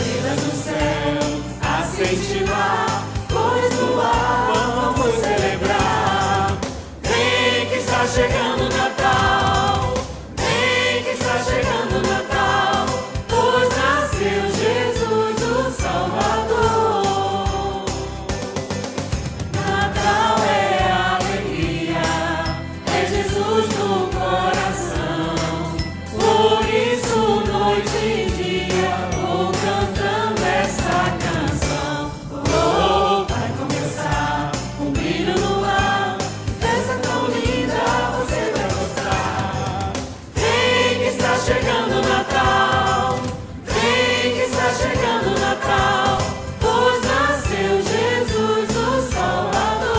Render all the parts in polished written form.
estrelas no céu a cintilar, cores no ar, vamos celebrar. Vem que está chegando o Natal, vem que está chegando o Natal, pois nasceu Jesus o Salvador. Natal é alegria, é Jesus no coração, por isso noite e dia vou cantando essa canção. Oh, vai começar um brilho no ar, festa tão linda você vai gostar. Vem que está chegando o Natal, vem que está chegando o Natal, pois nasceu Jesus o Salvador.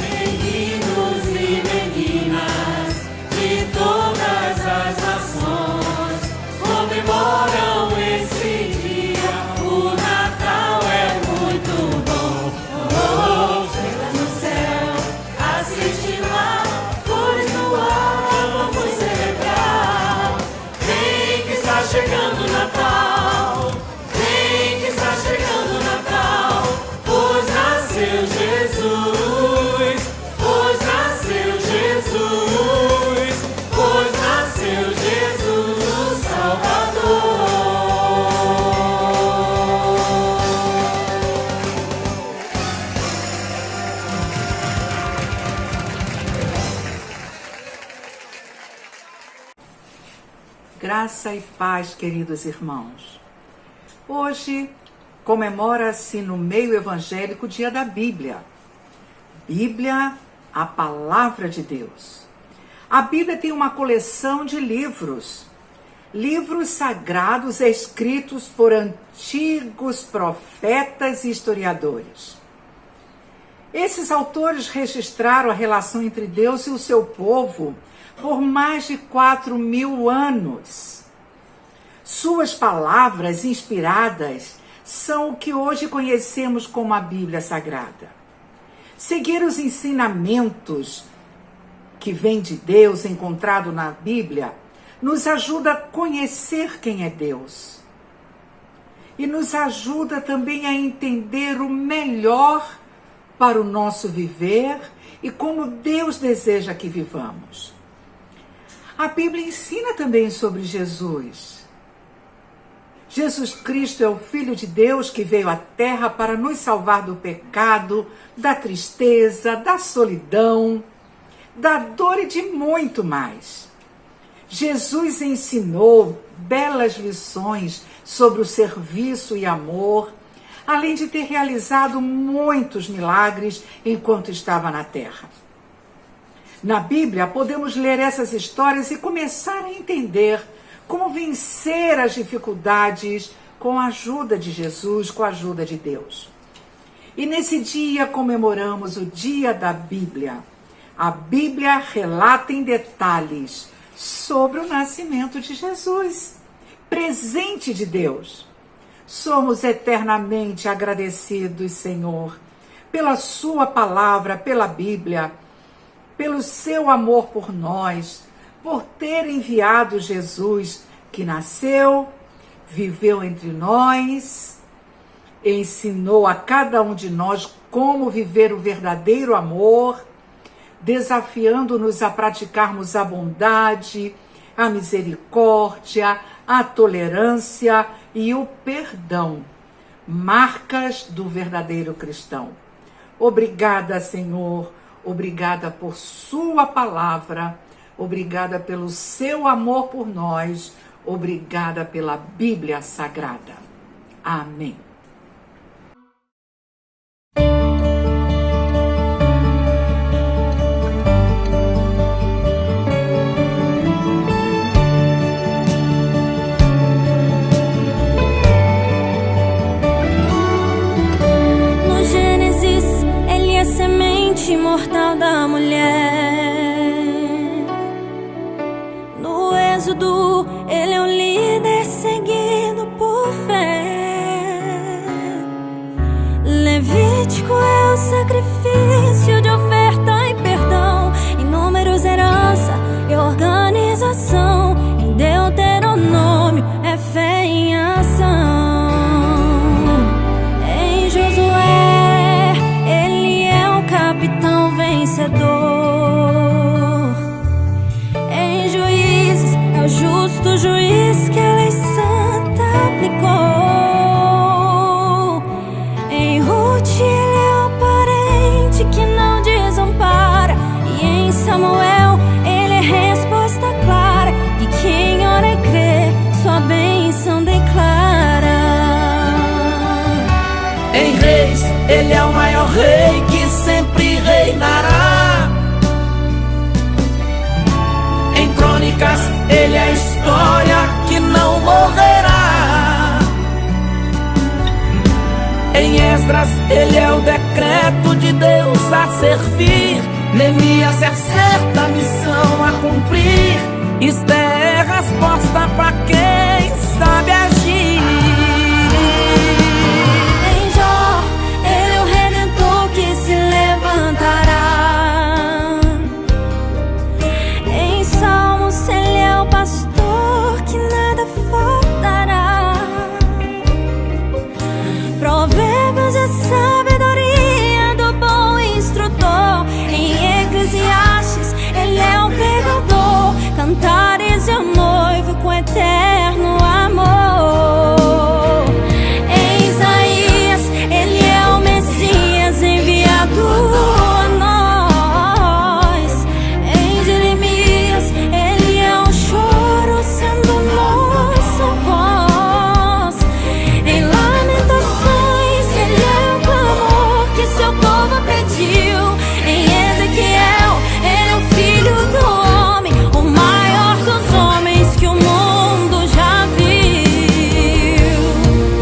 Meninos e meninas de todas as nações comemoram esse dia, o Natal é muito bom. Oh, estrelas no céu a cintilar, cores no ar, vamos celebrar. Vem que está chegando o Natal, vem que está chegando o Natal, pois nasceu Jesus, pois nasceu Jesus, pois nasceu Jesus o Salvador. Graça e paz, queridos irmãos. Hoje comemora-se no meio evangélico o Dia da Bíblia. Bíblia, a palavra de Deus. A Bíblia tem uma coleção de livros sagrados escritos por antigos profetas e historiadores. Esses autores registraram a relação entre Deus e o seu povo por mais de 4.000 anos. Suas palavras inspiradas são o que hoje conhecemos como a Bíblia Sagrada. Seguir os ensinamentos que vêm de Deus encontrado na Bíblia nos ajuda a conhecer quem é Deus. E nos ajuda também a entender o melhor para o nosso viver e como Deus deseja que vivamos. A Bíblia ensina também sobre Jesus. Jesus Cristo é o Filho de Deus que veio à Terra para nos salvar do pecado, da tristeza, da solidão, da dor e de muito mais. Jesus ensinou belas lições sobre o serviço e amor, além de ter realizado muitos milagres enquanto estava na Terra. Na Bíblia, podemos ler essas histórias e começar a entender como vencer as dificuldades com a ajuda de Jesus, com a ajuda de Deus. E nesse dia comemoramos o Dia da Bíblia. A Bíblia relata em detalhes sobre o nascimento de Jesus, presente de Deus. Somos eternamente agradecidos, Senhor, pela sua palavra, pela Bíblia, pelo seu amor por nós, por ter enviado Jesus, que nasceu, viveu entre nós, ensinou a cada um de nós como viver o verdadeiro amor, desafiando-nos a praticarmos a bondade, a misericórdia, a tolerância e o perdão, marcas do verdadeiro cristão. Obrigada, Senhor, obrigada por sua palavra, obrigada pelo seu amor por nós, obrigada pela Bíblia Sagrada. Amém. No Gênesis, ele é semente imortal da mulher. Êxodo, ele é um líder seguido por fé. Levítico é o sacrifício de oferta e perdão. Em Números, herança e organização. Em Deuteronômio é fé em ação. Em Josué, ele é o capitão vencedor. Em Juízes, é o justo juiz que a lei santa aplicou. Em Ruth, ele é o parente que não desampara. E em Samuel, ele é resposta clara de quem ora e crê, sua bênção declara. Em Reis, ele é o maior rei que sempre reinará. Em Crônicas, ele é a história que não morrerá. Em Esdras, ele é o decreto de Deus a servir. Neemias é a certa missão a cumprir. Esther é a resposta pra quem sabe agir. Em Jó, ele é o redentor que se levantará. Em Salmos, ele é o pastor que nada faltará. Provérbios é sabedoria do bom instrutor. Em Eclesiastes, ele é o pregador. Cantares é o noivo com eterno amor. Em Isaías, ele é o Messias enviado a nós. Em Jeremias, ele é o choro sendo nossa voz. Em Lamentações, ele é o clamor que seu povo pediu. Em Ezequiel, ele é o filho do homem, o maior dos homens que o mundo já viu.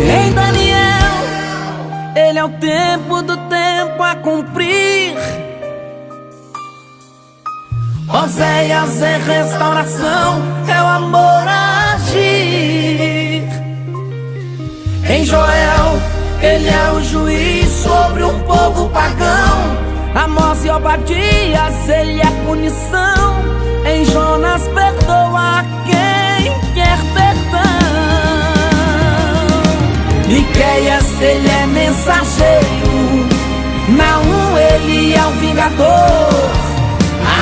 Em Daniel, ele é o tempo do tempo a cumprir. Oséias é restauração, é o amor a agir. Em Joel, ele é o juiz sobre um povo pagão. Amós e Obadias, ele é punição. Em Jonas, perdoa a quem quer perdão. Miqueias, ele é mensageiro. Naum, ele é o vingador.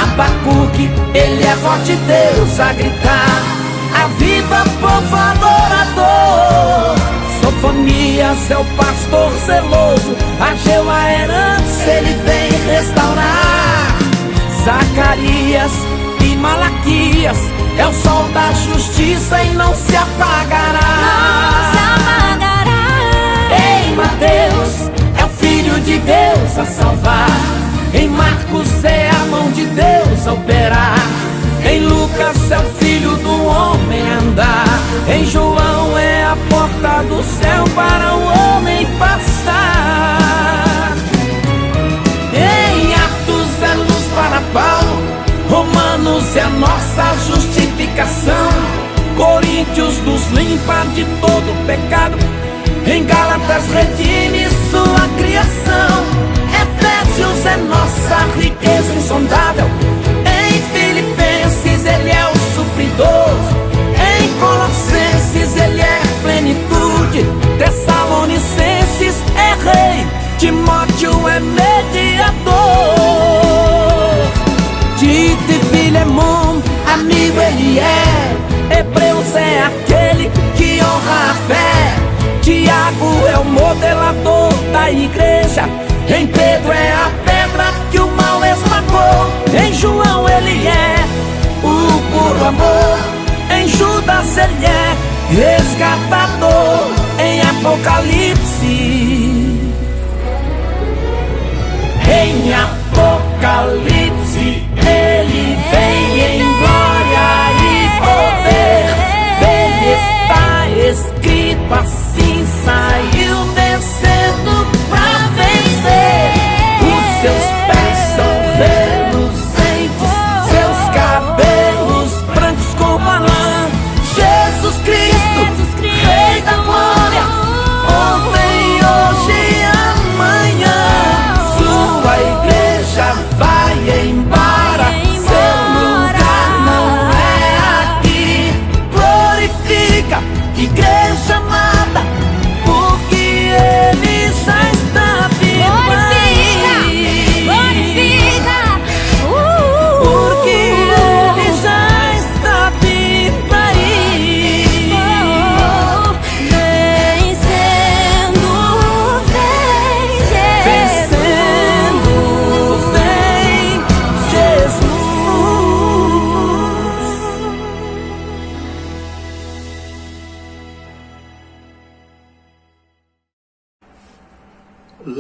Abacuque, ele é voz de Deus a gritar: aviva, povo adorador. Sofonias é o pastor zeloso. Ageu a herança, ele vem restaurar. Zacarias e Malaquias é o sol da justiça e não se apagará. Em Mateus, é o Filho de Deus a salvar. Em Marcos, é a mão de Deus a operar. Em Lucas, é o Filho do homem andar. Em João, é a porta do céu para o homem passar. Em Atos, é luz para Paulo. Romanos, é a nossa justificação. Coríntios, nos limpa de todo pecado. Em Gálatas, redime sua criação. Efésios, é nossa riqueza insondável. Em Filipenses, ele é o supridor. Em Colossenses, ele é plenitude. Tessalonicenses, é rei. Timóteo, é mediador. Tito e Filemon, amigo ele é. Hebreus, é aquele que honra a fé. Tiago, é o modelador da igreja. Em Pedro, é a pedra que o mal esmagou. Em João, ele é o puro amor. Em Judas, ele é resgatador. Em Apocalipse, ele vem em glória e poder. Dele está escrito assim: saiu vencendo pra vencer. Os seus pés são reluzentes, seus cabelos brancos como a lã.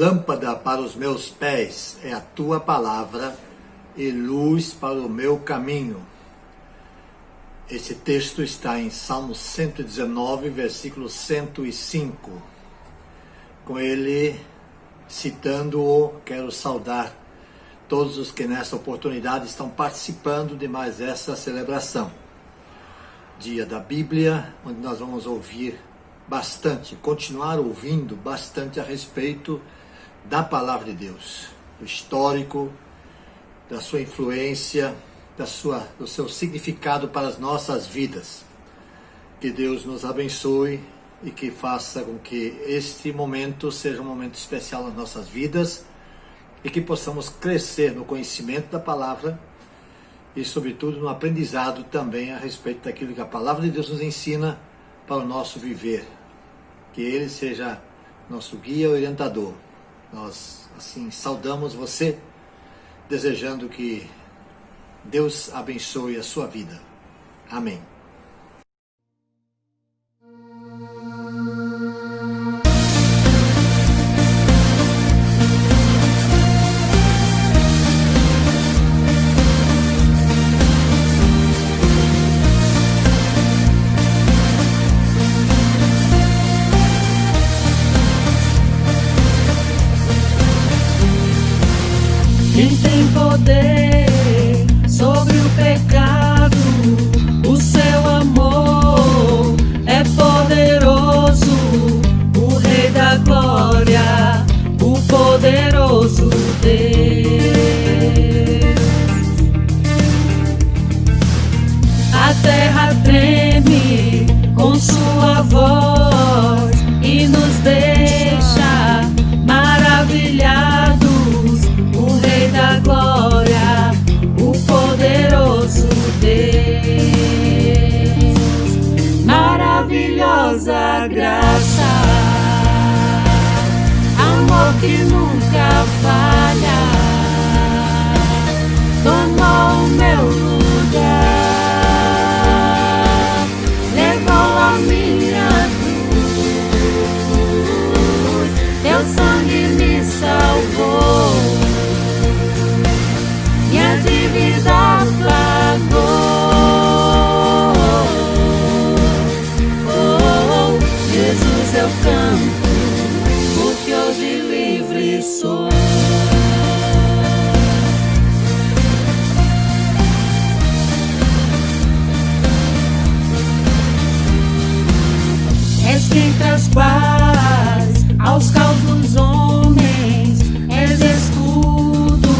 Lâmpada para os meus pés é a tua palavra e luz para o meu caminho. Esse texto está em Salmo 119, versículo 105. Com ele, citando-o, quero saudar todos os que nessa oportunidade estão participando de mais essa celebração. Dia da Bíblia, onde nós vamos ouvir bastante, continuar ouvindo bastante a respeito da palavra de Deus, do histórico, da sua influência, do seu significado para as nossas vidas. Que Deus nos abençoe e que faça com que este momento seja um momento especial nas nossas vidas e que possamos crescer no conhecimento da palavra e, sobretudo, no aprendizado também a respeito daquilo que a palavra de Deus nos ensina para o nosso viver. Que Ele seja nosso guia e orientador. Nós, assim, saudamos você, desejando que Deus abençoe a sua vida. Amém. Quem tem poder sobre o pecado, o seu amor é poderoso, o Rei da Glória, o poderoso Deus. A terra treme com sua voz e nos deixa maravilhados. O Rei da Glória, o poderoso Deus. Maravilhosa graça, amor que nunca falha, tomou o meu lugar, levou a minha cruz, teu sangue me salvou. Minha dívida pagou. Oh, Jesus, eu canto, porque hoje livre sou. És quem traz paz aos caos dos homens, és escudo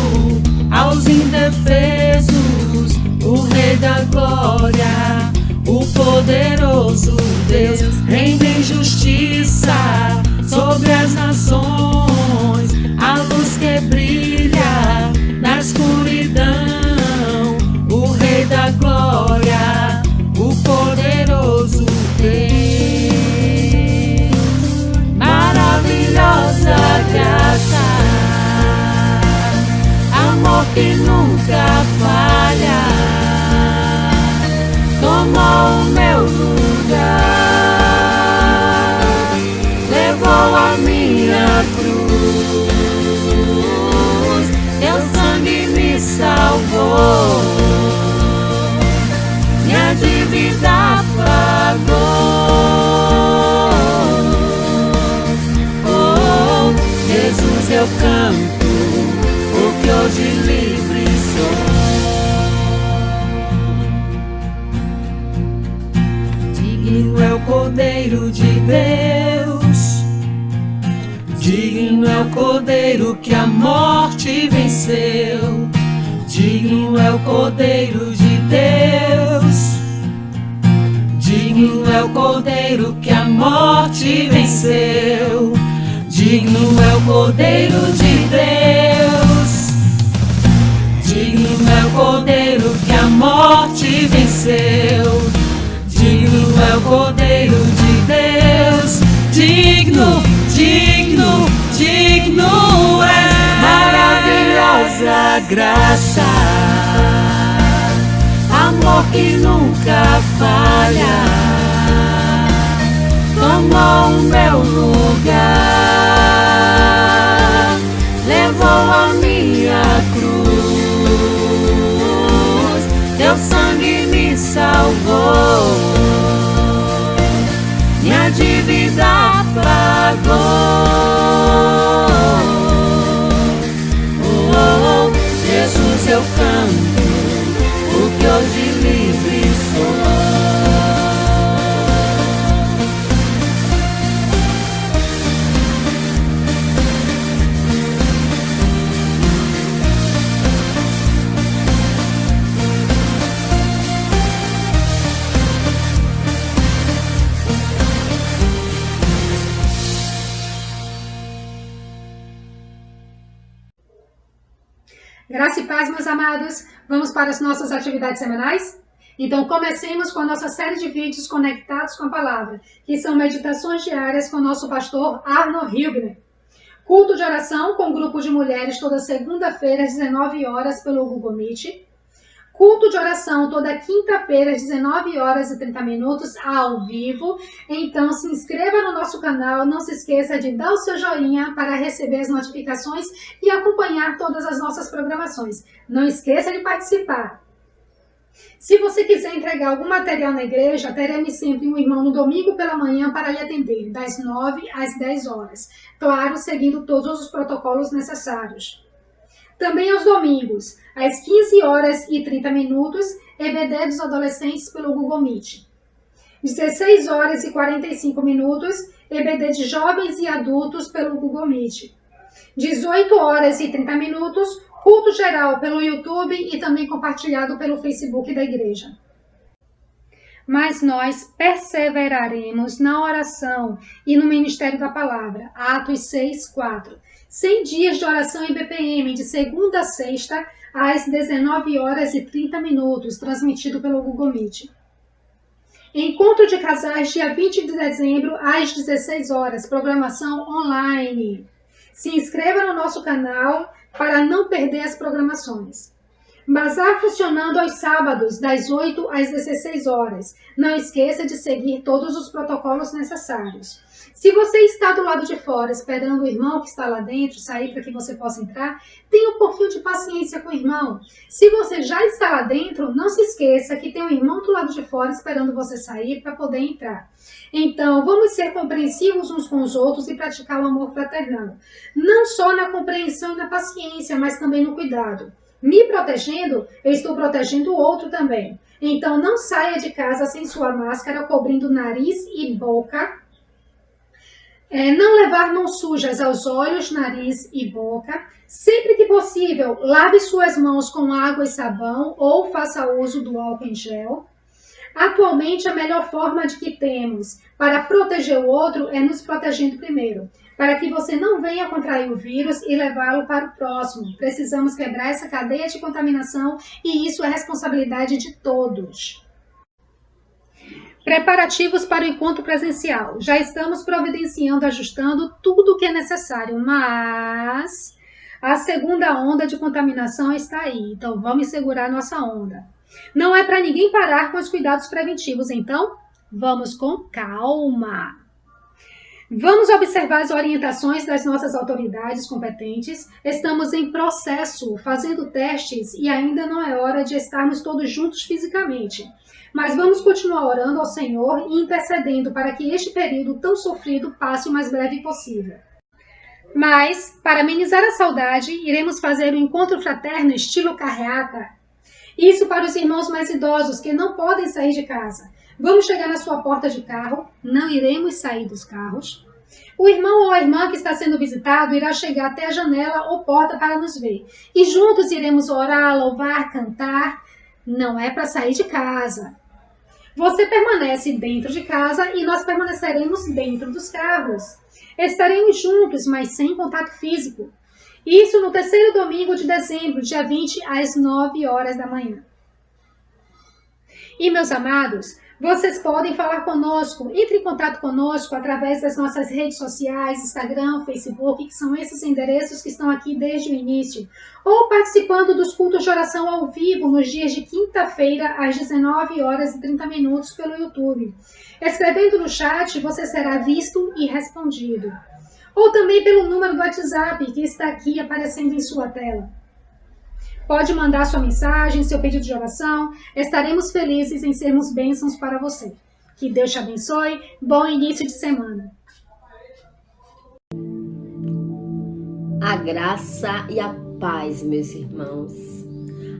aos indefesos, o Rei da Glória, o poderoso Deus, reina em justiça sobre as nações, a luz que brilha na escuridão, o Rei da Glória, o poderoso Deus. Maravilhosa graça, amor que nunca falha, tomou o meu lugar, levou a minha cruz, teu sangue me salvou, minha dívida pagou. Oh, Jesus, eu canto, porque hoje livre sou. Digno é o Cordeiro de Deus, digno é o Cordeiro que a morte venceu, digno é o Cordeiro de Deus, digno é o Cordeiro que a morte venceu, digno é o Cordeiro de Deus, digno é o Cordeiro que a morte venceu, digno é o Cordeiro de Deus, digno, digno, digno é. Maravilhosa graça, amor que nunca falha, tomou o meu lugar, teu sangue me salvou, minha dívida pagou. Oh, oh, oh, Jesus, eu canto, porque hoje livre sou. Graça e paz, meus amados. Vamos para as nossas atividades semanais? Então, comecemos com a nossa série de vídeos conectados com a palavra, que são meditações diárias com o nosso pastor Arno Hilbner. Culto de oração com grupo de mulheres toda segunda-feira às 19 horas pelo Google Meet. Culto de oração toda quinta-feira às 19 horas e 30 minutos ao vivo. Então se inscreva no nosso canal, não se esqueça de dar o seu joinha para receber as notificações e acompanhar todas as nossas programações. Não esqueça de participar. Se você quiser entregar algum material na igreja, teremos sempre um irmão no domingo pela manhã para lhe atender, das 9 às 10 horas. Claro, seguindo todos os protocolos necessários. Também aos domingos, às 15 horas e 30 minutos, EBD dos adolescentes pelo Google Meet. 16 horas e 45 minutos, EBD de jovens e adultos pelo Google Meet. 18 horas e 30 minutos, culto geral pelo YouTube e também compartilhado pelo Facebook da igreja. Mas nós perseveraremos na oração e no ministério da palavra. Atos 6:4. 100 dias de oração em BPM, de segunda a sexta, às 19 horas e 30 minutos, transmitido pelo Google Meet. Encontro de casais, dia 20 de dezembro, às 16 horas, programação online. Se inscreva no nosso canal para não perder as programações. Bazar funcionando aos sábados, das 8 às 16 horas. Não esqueça de seguir todos os protocolos necessários. Se você está do lado de fora esperando o irmão que está lá dentro sair para que você possa entrar, tenha um pouquinho de paciência com o irmão. Se você já está lá dentro, não se esqueça que tem um irmão do lado de fora esperando você sair para poder entrar. Então, vamos ser compreensivos uns com os outros e praticar o amor fraternal. Não só na compreensão e na paciência, mas também no cuidado. Me protegendo, eu estou protegendo o outro também. Então, não saia de casa sem sua máscara, cobrindo nariz e boca. Não levar mãos sujas aos olhos, nariz e boca. Sempre que possível, lave suas mãos com água e sabão ou faça uso do álcool em gel. Atualmente, a melhor forma de que temos para proteger o outro é nos protegendo primeiro, para que você não venha contrair o vírus e levá-lo para o próximo. Precisamos quebrar essa cadeia de contaminação e isso é responsabilidade de todos. Preparativos para o encontro presencial. Já estamos providenciando, ajustando tudo o que é necessário, mas a segunda onda de contaminação está aí, então vamos segurar nossa onda. Não é para ninguém parar com os cuidados preventivos, então vamos com calma. Vamos observar as orientações das nossas autoridades competentes. Estamos em processo, fazendo testes e ainda não é hora de estarmos todos juntos fisicamente. Mas vamos continuar orando ao Senhor e intercedendo para que este período tão sofrido passe o mais breve possível. Mas, para amenizar a saudade, iremos fazer um encontro fraterno estilo carreata. Isso para os irmãos mais idosos que não podem sair de casa. Vamos chegar na sua porta de carro, não iremos sair dos carros. O irmão ou a irmã que está sendo visitado irá chegar até a janela ou porta para nos ver. E juntos iremos orar, louvar, cantar. Não é para sair de casa. Você permanece dentro de casa e nós permaneceremos dentro dos carros. Estaremos juntos, mas sem contato físico. Isso no terceiro domingo de dezembro, dia 20, às 9 horas da manhã. E, meus amados, vocês podem falar conosco, entre em contato conosco através das nossas redes sociais, Instagram, Facebook, que são esses endereços que estão aqui desde o início, ou participando dos cultos de oração ao vivo nos dias de quinta-feira, às 19 horas e 30 minutos pelo YouTube. Escrevendo no chat, você será visto e respondido. Ou também pelo número do WhatsApp, que está aqui aparecendo em sua tela. Pode mandar sua mensagem, seu pedido de oração. Estaremos felizes em sermos bênçãos para você. Que Deus te abençoe. Bom início de semana. A graça e a paz, meus irmãos.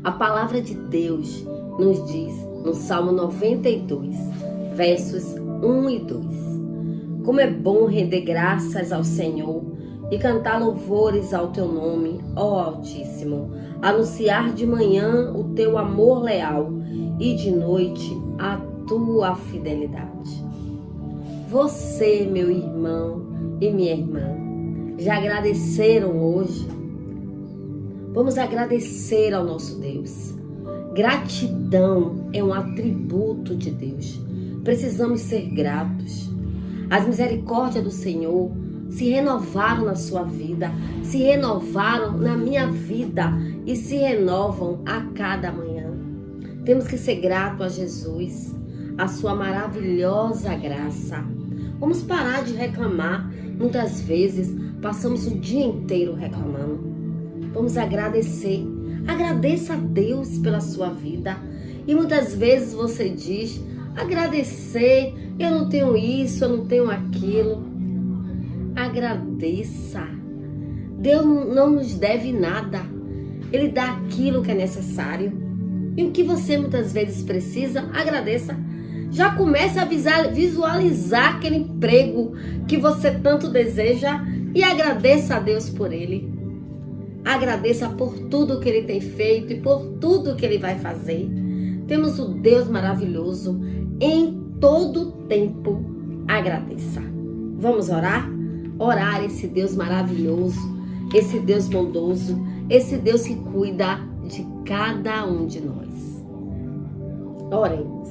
A palavra de Deus nos diz no Salmo 92, versos 1 e 2. Como é bom render graças ao Senhor e cantar louvores ao teu nome, ó Altíssimo. Anunciar de manhã o teu amor leal e de noite a tua fidelidade. Você, meu irmão e minha irmã, já agradeceram hoje? Vamos agradecer ao nosso Deus. Gratidão é um atributo de Deus. Precisamos ser gratos. As misericórdias do Senhor se renovaram na sua vida, se renovaram na minha vida e se renovam a cada manhã. Temos que ser gratos a Jesus, a sua maravilhosa graça. Vamos parar de reclamar. Muitas vezes passamos o dia inteiro reclamando. Vamos agradecer. Agradeça a Deus pela sua vida. E muitas vezes você diz: agradecer, eu não tenho isso, eu não tenho aquilo. Agradeça. Deus não nos deve nada. Ele dá aquilo que é necessário. E o que você muitas vezes precisa, agradeça. Já começa a visualizar aquele emprego que você tanto deseja e agradeça a Deus por ele. Agradeça por tudo que ele tem feito e por tudo que ele vai fazer. Temos o Deus maravilhoso em todo tempo. Agradeça. Vamos orar? Orar esse Deus maravilhoso, esse Deus bondoso, esse Deus que cuida de cada um de nós. Oremos.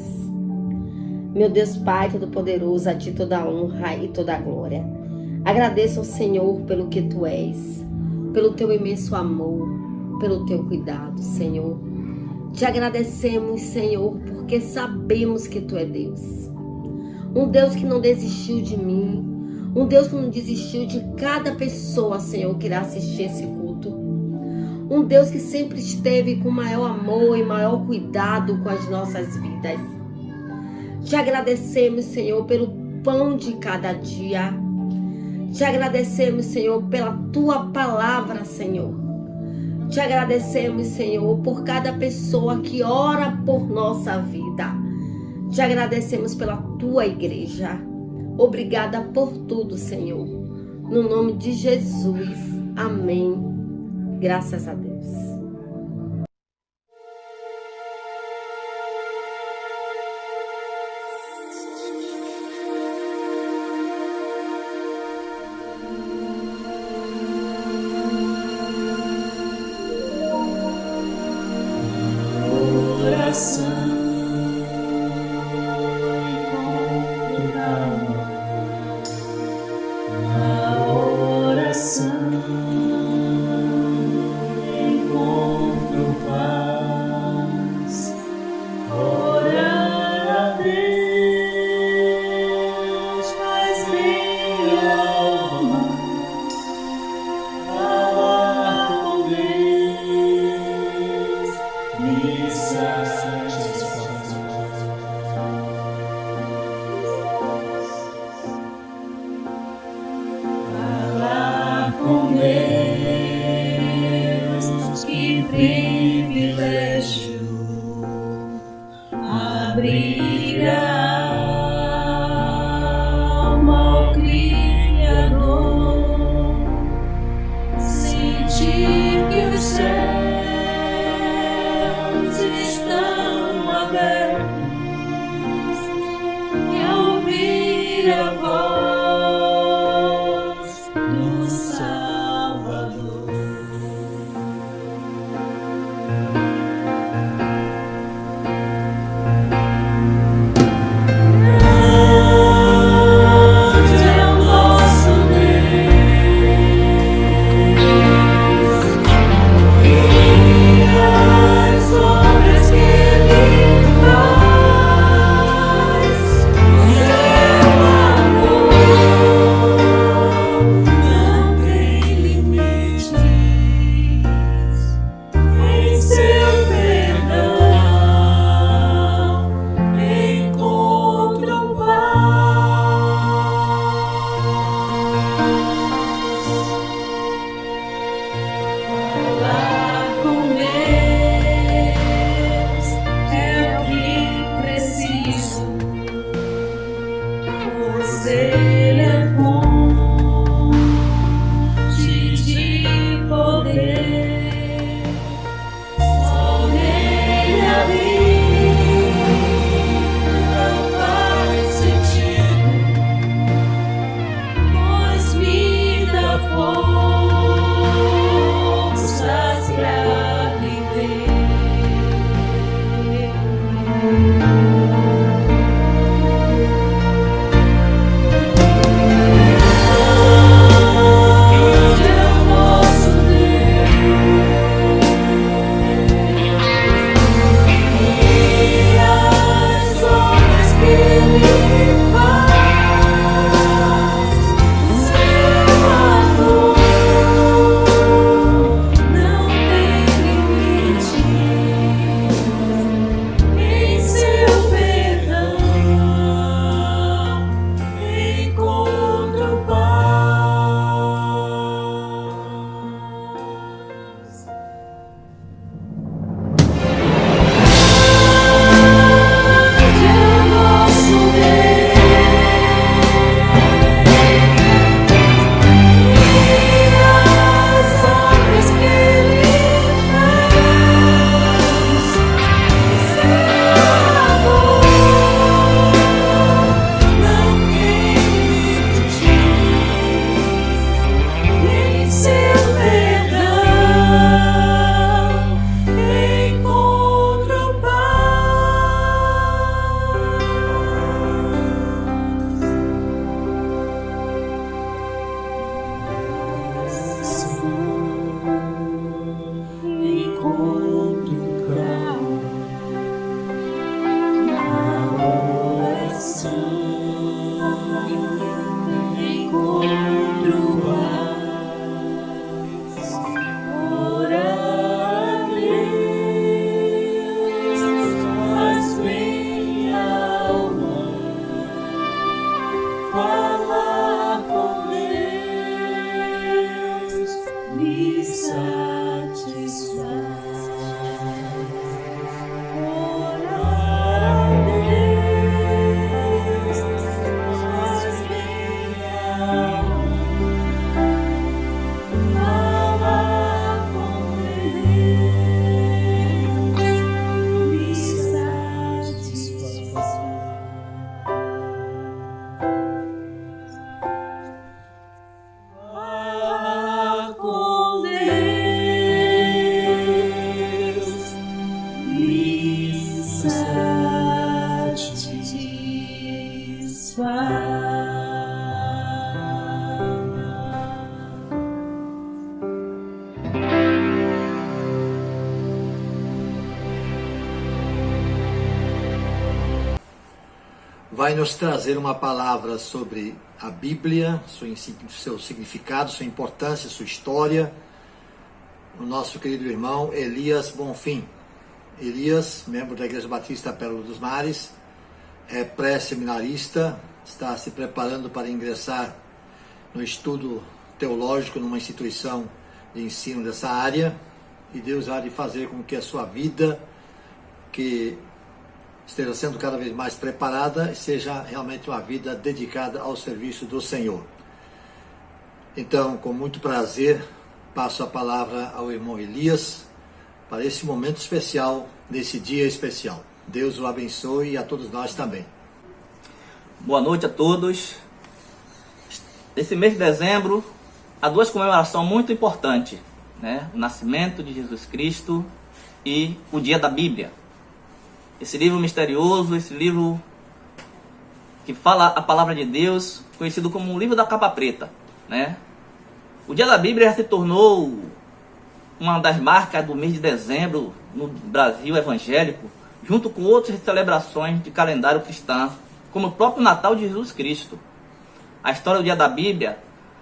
Meu Deus Pai Todo-Poderoso, a Ti toda a honra e toda a glória. Agradeço ao Senhor pelo que Tu és, pelo Teu imenso amor, pelo Teu cuidado, Senhor. Te agradecemos, Senhor, porque sabemos que Tu é Deus. Um Deus que não desistiu de mim, um Deus que não desistiu de cada pessoa, Senhor, que irá assistir esse culto. Um Deus que sempre esteve com maior amor e maior cuidado com as nossas vidas. Te agradecemos, Senhor, pelo pão de cada dia. Te agradecemos, Senhor, pela Tua palavra, Senhor. Te agradecemos, Senhor, por cada pessoa que ora por nossa vida. Te agradecemos pela Tua igreja. Obrigada por tudo, Senhor. No nome de Jesus. Amém. Graças a Deus. Vai nos trazer uma palavra sobre a Bíblia, seu significado, sua importância, sua história, o nosso querido irmão Elias Bonfim. Elias, membro da Igreja Batista Pérola dos Mares, é pré-seminarista, está se preparando para ingressar no estudo teológico numa instituição de ensino dessa área, e Deus há de fazer com que a sua vida, que esteja sendo cada vez mais preparada, seja realmente uma vida dedicada ao serviço do Senhor. Então, com muito prazer, passo a palavra ao irmão Elias para esse momento especial, nesse dia especial. Deus o abençoe e a todos nós também. Boa noite a todos. Esse mês de dezembro há duas comemorações muito importantes, né? O nascimento de Jesus Cristo e o dia da Bíblia. Esse livro misterioso, esse livro que fala a palavra de Deus, conhecido como o livro da capa preta, né? O dia da Bíblia se tornou uma das marcas do mês de dezembro no Brasil evangélico, junto com outras celebrações de calendário cristão, como o próprio Natal de Jesus Cristo. A história do dia da Bíblia,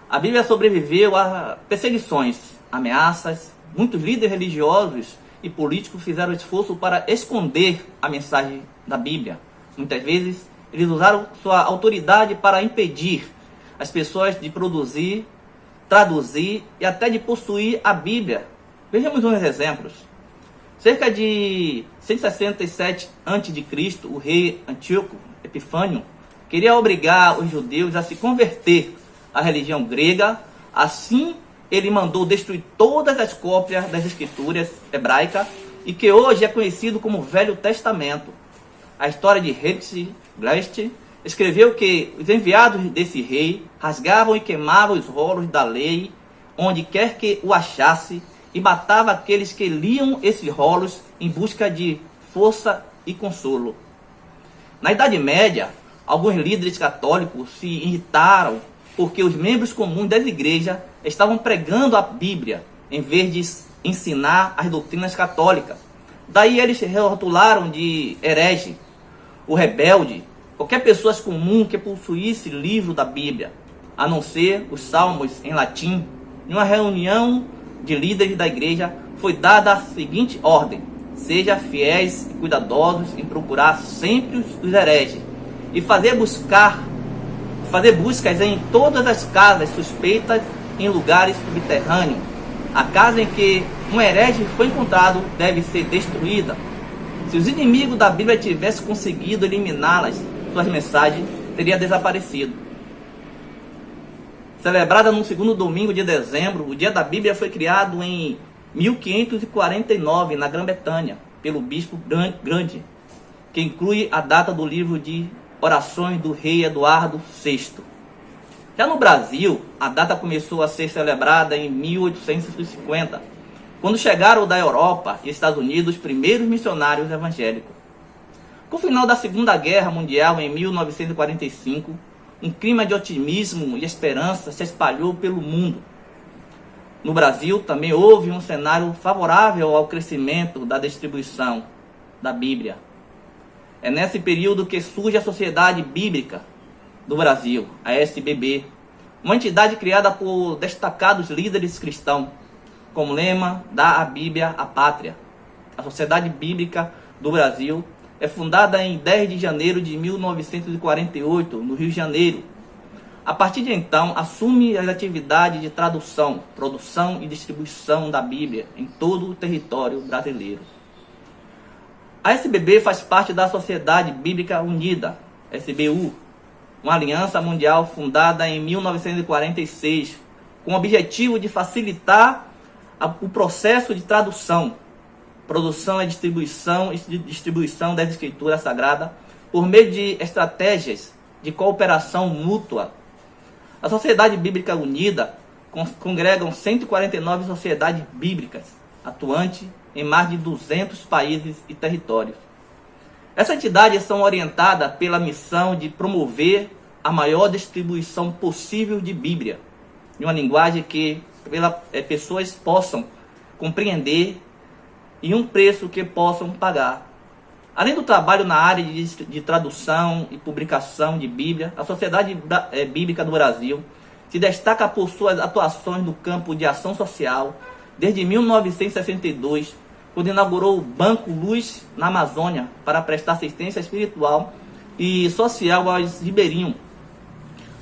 a Bíblia sobreviveu a perseguições, ameaças, muitos líderes religiosos e políticos fizeram esforço para esconder a mensagem da Bíblia. Muitas vezes, eles usaram sua autoridade para impedir as pessoas de produzir, traduzir e até de possuir a Bíblia. Vejamos uns exemplos. Cerca de 167 a.C., o rei Antíoco Epifânio queria obrigar os judeus a se converter à religião grega. Assim, ele mandou destruir todas as cópias das escrituras hebraicas e que hoje é conhecido como Velho Testamento. A história de Hetzi Glest escreveu que os enviados desse rei rasgavam e queimavam os rolos da lei onde quer que o achasse e matava aqueles que liam esses rolos em busca de força e consolo. Na Idade Média, alguns líderes católicos se irritaram porque os membros comuns das igrejas estavam pregando a Bíblia, em vez de ensinar as doutrinas católicas. Daí eles se rotularam de herege, o rebelde, qualquer pessoa comum que possuísse livro da Bíblia, a não ser os salmos em latim. Em uma reunião de líderes da igreja, foi dada a seguinte ordem: seja fiéis e cuidadosos em procurar sempre os hereges e fazer buscas em todas as casas suspeitas em lugares subterrâneos. A casa em que um herege foi encontrado deve ser destruída. Se os inimigos da Bíblia tivessem conseguido eliminá-las, suas mensagens teriam desaparecido. Celebrada no segundo domingo de dezembro, o Dia da Bíblia foi criado em 1549 na Grã-Bretanha pelo bispo Grande, que inclui a data do livro de orações do rei Eduardo VI. Já no Brasil, a data começou a ser celebrada em 1850, quando chegaram da Europa e Estados Unidos os primeiros missionários evangélicos. Com o final da Segunda Guerra Mundial, em 1945, um clima de otimismo e esperança se espalhou pelo mundo. No Brasil, também houve um cenário favorável ao crescimento da distribuição da Bíblia. É nesse período que surge a Sociedade Bíblica do Brasil, a SBB, uma entidade criada por destacados líderes cristãos, com o lema "Dá a Bíblia à Pátria". A Sociedade Bíblica do Brasil é fundada em 10 de janeiro de 1948, no Rio de Janeiro. A partir de então, assume as atividades de tradução, produção e distribuição da Bíblia em todo o território brasileiro. A SBB faz parte da Sociedade Bíblica Unida, SBU, uma aliança mundial fundada em 1946, com o objetivo de facilitar o processo de tradução, produção e distribuição das Escrituras Sagradas por meio de estratégias de cooperação mútua. A Sociedade Bíblica Unida congregam 149 sociedades bíblicas atuantes em mais de 200 países e territórios. Essas entidades são orientadas pela missão de promover a maior distribuição possível de Bíblia, em uma linguagem que pessoas possam compreender e um preço que possam pagar. Além do trabalho na área de tradução e publicação de Bíblia, a Sociedade Bíblica do Brasil se destaca por suas atuações no campo de ação social desde 1962, quando inaugurou o Banco Luz na Amazônia para prestar assistência espiritual e social aos ribeirinhos.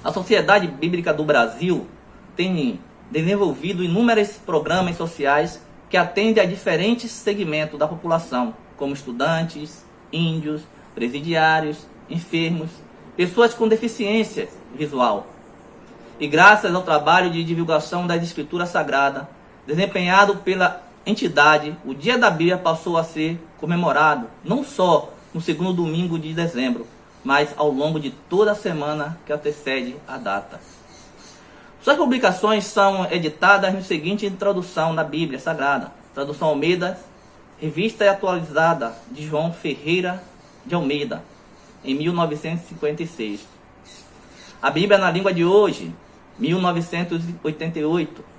A Sociedade Bíblica do Brasil tem desenvolvido inúmeros programas sociais que atendem a diferentes segmentos da população, como estudantes, índios, presidiários, enfermos, pessoas com deficiência visual. E graças ao trabalho de divulgação das Escrituras Sagradas, desempenhado pela entidade, o Dia da Bíblia passou a ser comemorado, não só no segundo domingo de dezembro, mas ao longo de toda a semana que antecede a data. Suas publicações são editadas no seguinte introdução na Bíblia Sagrada: Tradução Almeida, Revista Atualizada de João Ferreira de Almeida, em 1956. A Bíblia na língua de hoje, 1988.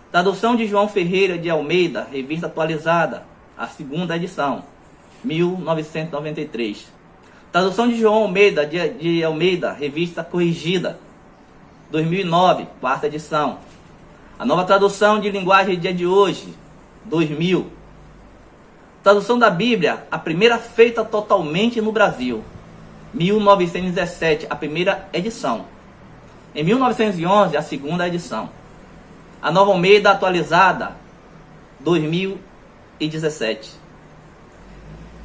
Tradução de João Ferreira de Almeida, Revista Atualizada, a segunda edição, 1993. Tradução de João Almeida de Almeida, Revista Corrigida, 2009, quarta edição. A nova tradução de linguagem dia de hoje, 2000. Tradução da Bíblia, a primeira feita totalmente no Brasil, 1917, a primeira edição. Em 1911, a segunda edição. A Nova Almeida atualizada, 2017.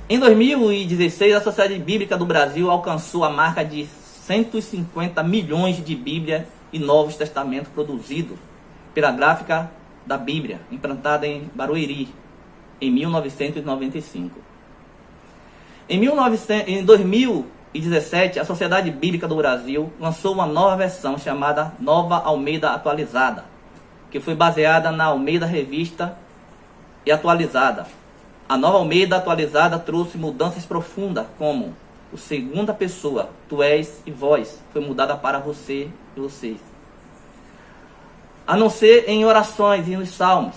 Em 2016, a Sociedade Bíblica do Brasil alcançou a marca de 150 milhões de Bíblias e Novos Testamentos produzidos pela Gráfica da Bíblia, implantada em Barueri, em 1995. Em 2017, a Sociedade Bíblica do Brasil lançou uma nova versão chamada Nova Almeida Atualizada, que foi baseada na Almeida Revista e Atualizada. A Nova Almeida Atualizada trouxe mudanças profundas, como o segunda pessoa, tu és e vós, foi mudada para você e vocês. A não ser em orações e nos salmos,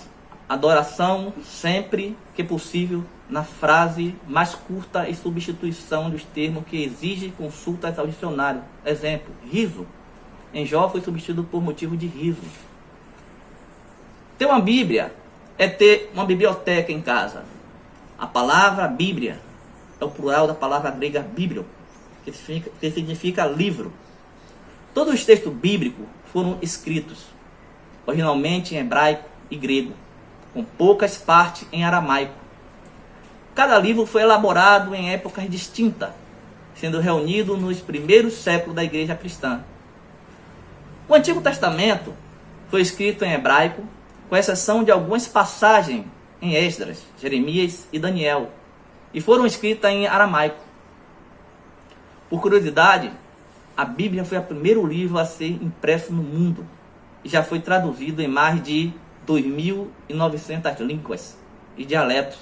adoração sempre que possível na frase mais curta e substituição dos termos que exigem consultas ao dicionário. Exemplo, riso. Em Jó foi substituído por motivo de riso. Ter uma Bíblia é ter uma biblioteca em casa. A palavra Bíblia é o plural da palavra grega bíblio, que significa livro. Todos os textos bíblicos foram escritos originalmente em hebraico e grego, com poucas partes em aramaico. Cada livro foi elaborado em épocas distintas, sendo reunido nos primeiros séculos da igreja cristã. O Antigo Testamento foi escrito em hebraico, com exceção de algumas passagens em Esdras, Jeremias e Daniel, e foram escritas em aramaico. Por curiosidade, a Bíblia foi o primeiro livro a ser impresso no mundo e já foi traduzido em mais de 2.900 línguas e dialetos.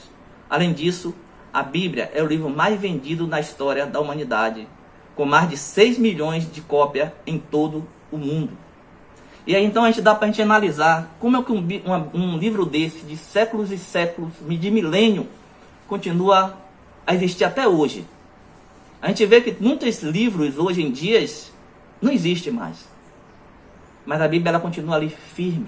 Além disso, a Bíblia é o livro mais vendido na história da humanidade, com mais de 6 milhões de cópias em todo o mundo. E aí então dá para a gente analisar como é que um livro desse, de séculos e séculos, de milênio, continua a existir até hoje. A gente vê que muitos livros hoje em dia não existem mais. Mas a Bíblia ela continua ali firme,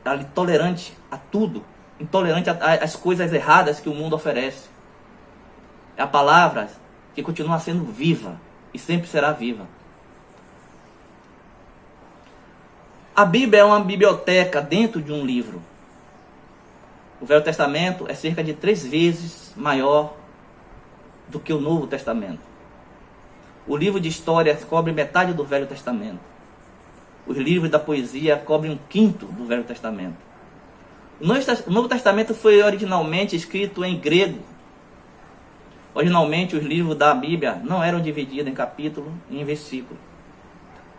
ali tolerante a tudo, intolerante às coisas erradas que o mundo oferece. É a palavra que continua sendo viva e sempre será viva. A Bíblia é uma biblioteca dentro de um livro. O Velho Testamento é cerca de 3 vezes maior do que o Novo Testamento. O livro de histórias cobre metade do Velho Testamento. Os livros da poesia cobrem 1/5 do Velho Testamento. O Novo Testamento foi originalmente escrito em grego. Originalmente, os livros da Bíblia não eram divididos em capítulos e em versículos.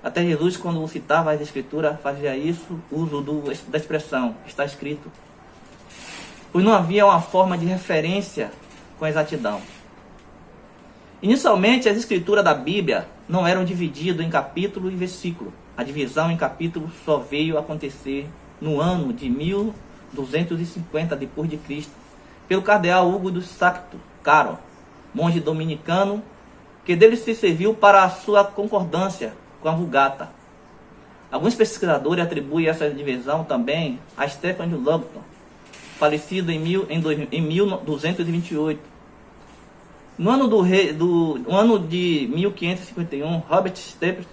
Até Jesus, quando citava as Escrituras, fazia isso, uso da expressão, está escrito. Pois não havia uma forma de referência com exatidão. Inicialmente, as escrituras da Bíblia não eram divididas em capítulo e versículo. A divisão em capítulos só veio acontecer no ano de 1250 depois de Cristo, pelo cardeal Hugo de Sacto Caro, monge dominicano, que dele se serviu para a sua concordância com a Vulgata. Alguns pesquisadores atribuem essa divisão também a Stephen Lupton, falecido em 1228. No ano de 1551, Robert Stephen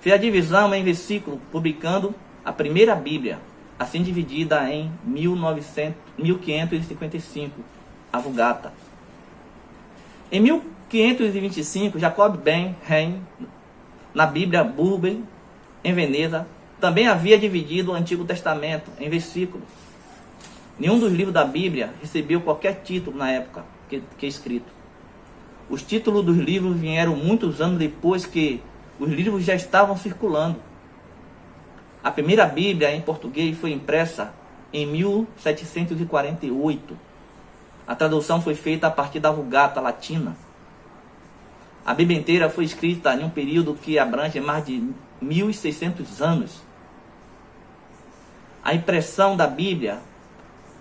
fez a divisão em versículo, publicando a primeira Bíblia, assim dividida em 1555, a Vulgata. Em 1525, Jacob Ben Heim, na Bíblia Burben, em Veneza, também havia dividido o Antigo Testamento em versículos. Nenhum dos livros da Bíblia recebeu qualquer título na época que é escrito. Os títulos dos livros vieram muitos anos depois que os livros já estavam circulando. A primeira Bíblia em português foi impressa em 1748. A tradução foi feita a partir da Vulgata latina. A Bíblia inteira foi escrita em um período que abrange mais de 1600 anos. A impressão da Bíblia,